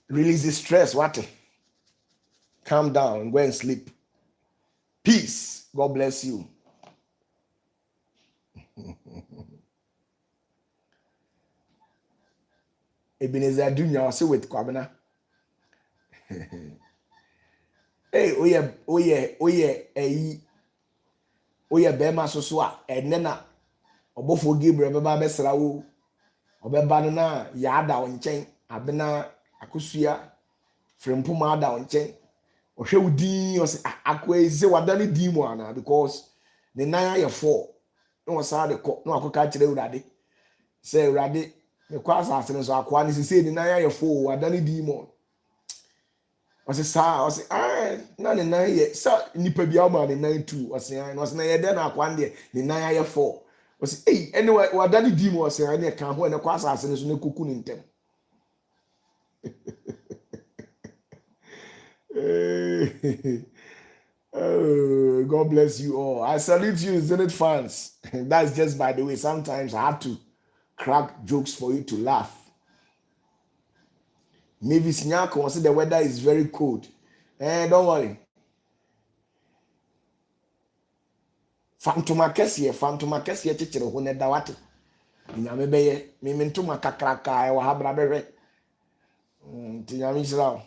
Release the stress, wate. Calm down and go and sleep. Peace. God bless you. Ebenezer Dunya was with Kwabena. Hey, oye, bema sosua, nena, obofo Gabriel beba besra wo, obeba no na yada onchen, abena akusua, frempuma ada onchen, ohwe udin, ose akweze wadani dimu ana, because the naya ye 4, no wasa de ko, no akoka kire Awurade, say Awurade, me kwa asase so akwa ni sisi the naya ye 4, wadani dimu. Ose sa ose na ne nan ye sa nipa bia ma ne nan 2 ose ose na ye de na akwa de ne nan ye 4 ose anyway wadani di mo ose na ka ho na kwa asase ne so ne kuku ne ntem. Oh, God bless you all. I salute you, Zenith fans. That's just by the way. Sometimes I have to crack jokes for you to laugh. Maybe Sinyako say the weather is very cold. Don't worry. fantoma kɛseɛ kyekyere ho ne da wate nyame bɛyɛ me ntoma kakraka e wa habra bɛhwɛ nti nyame hyira wo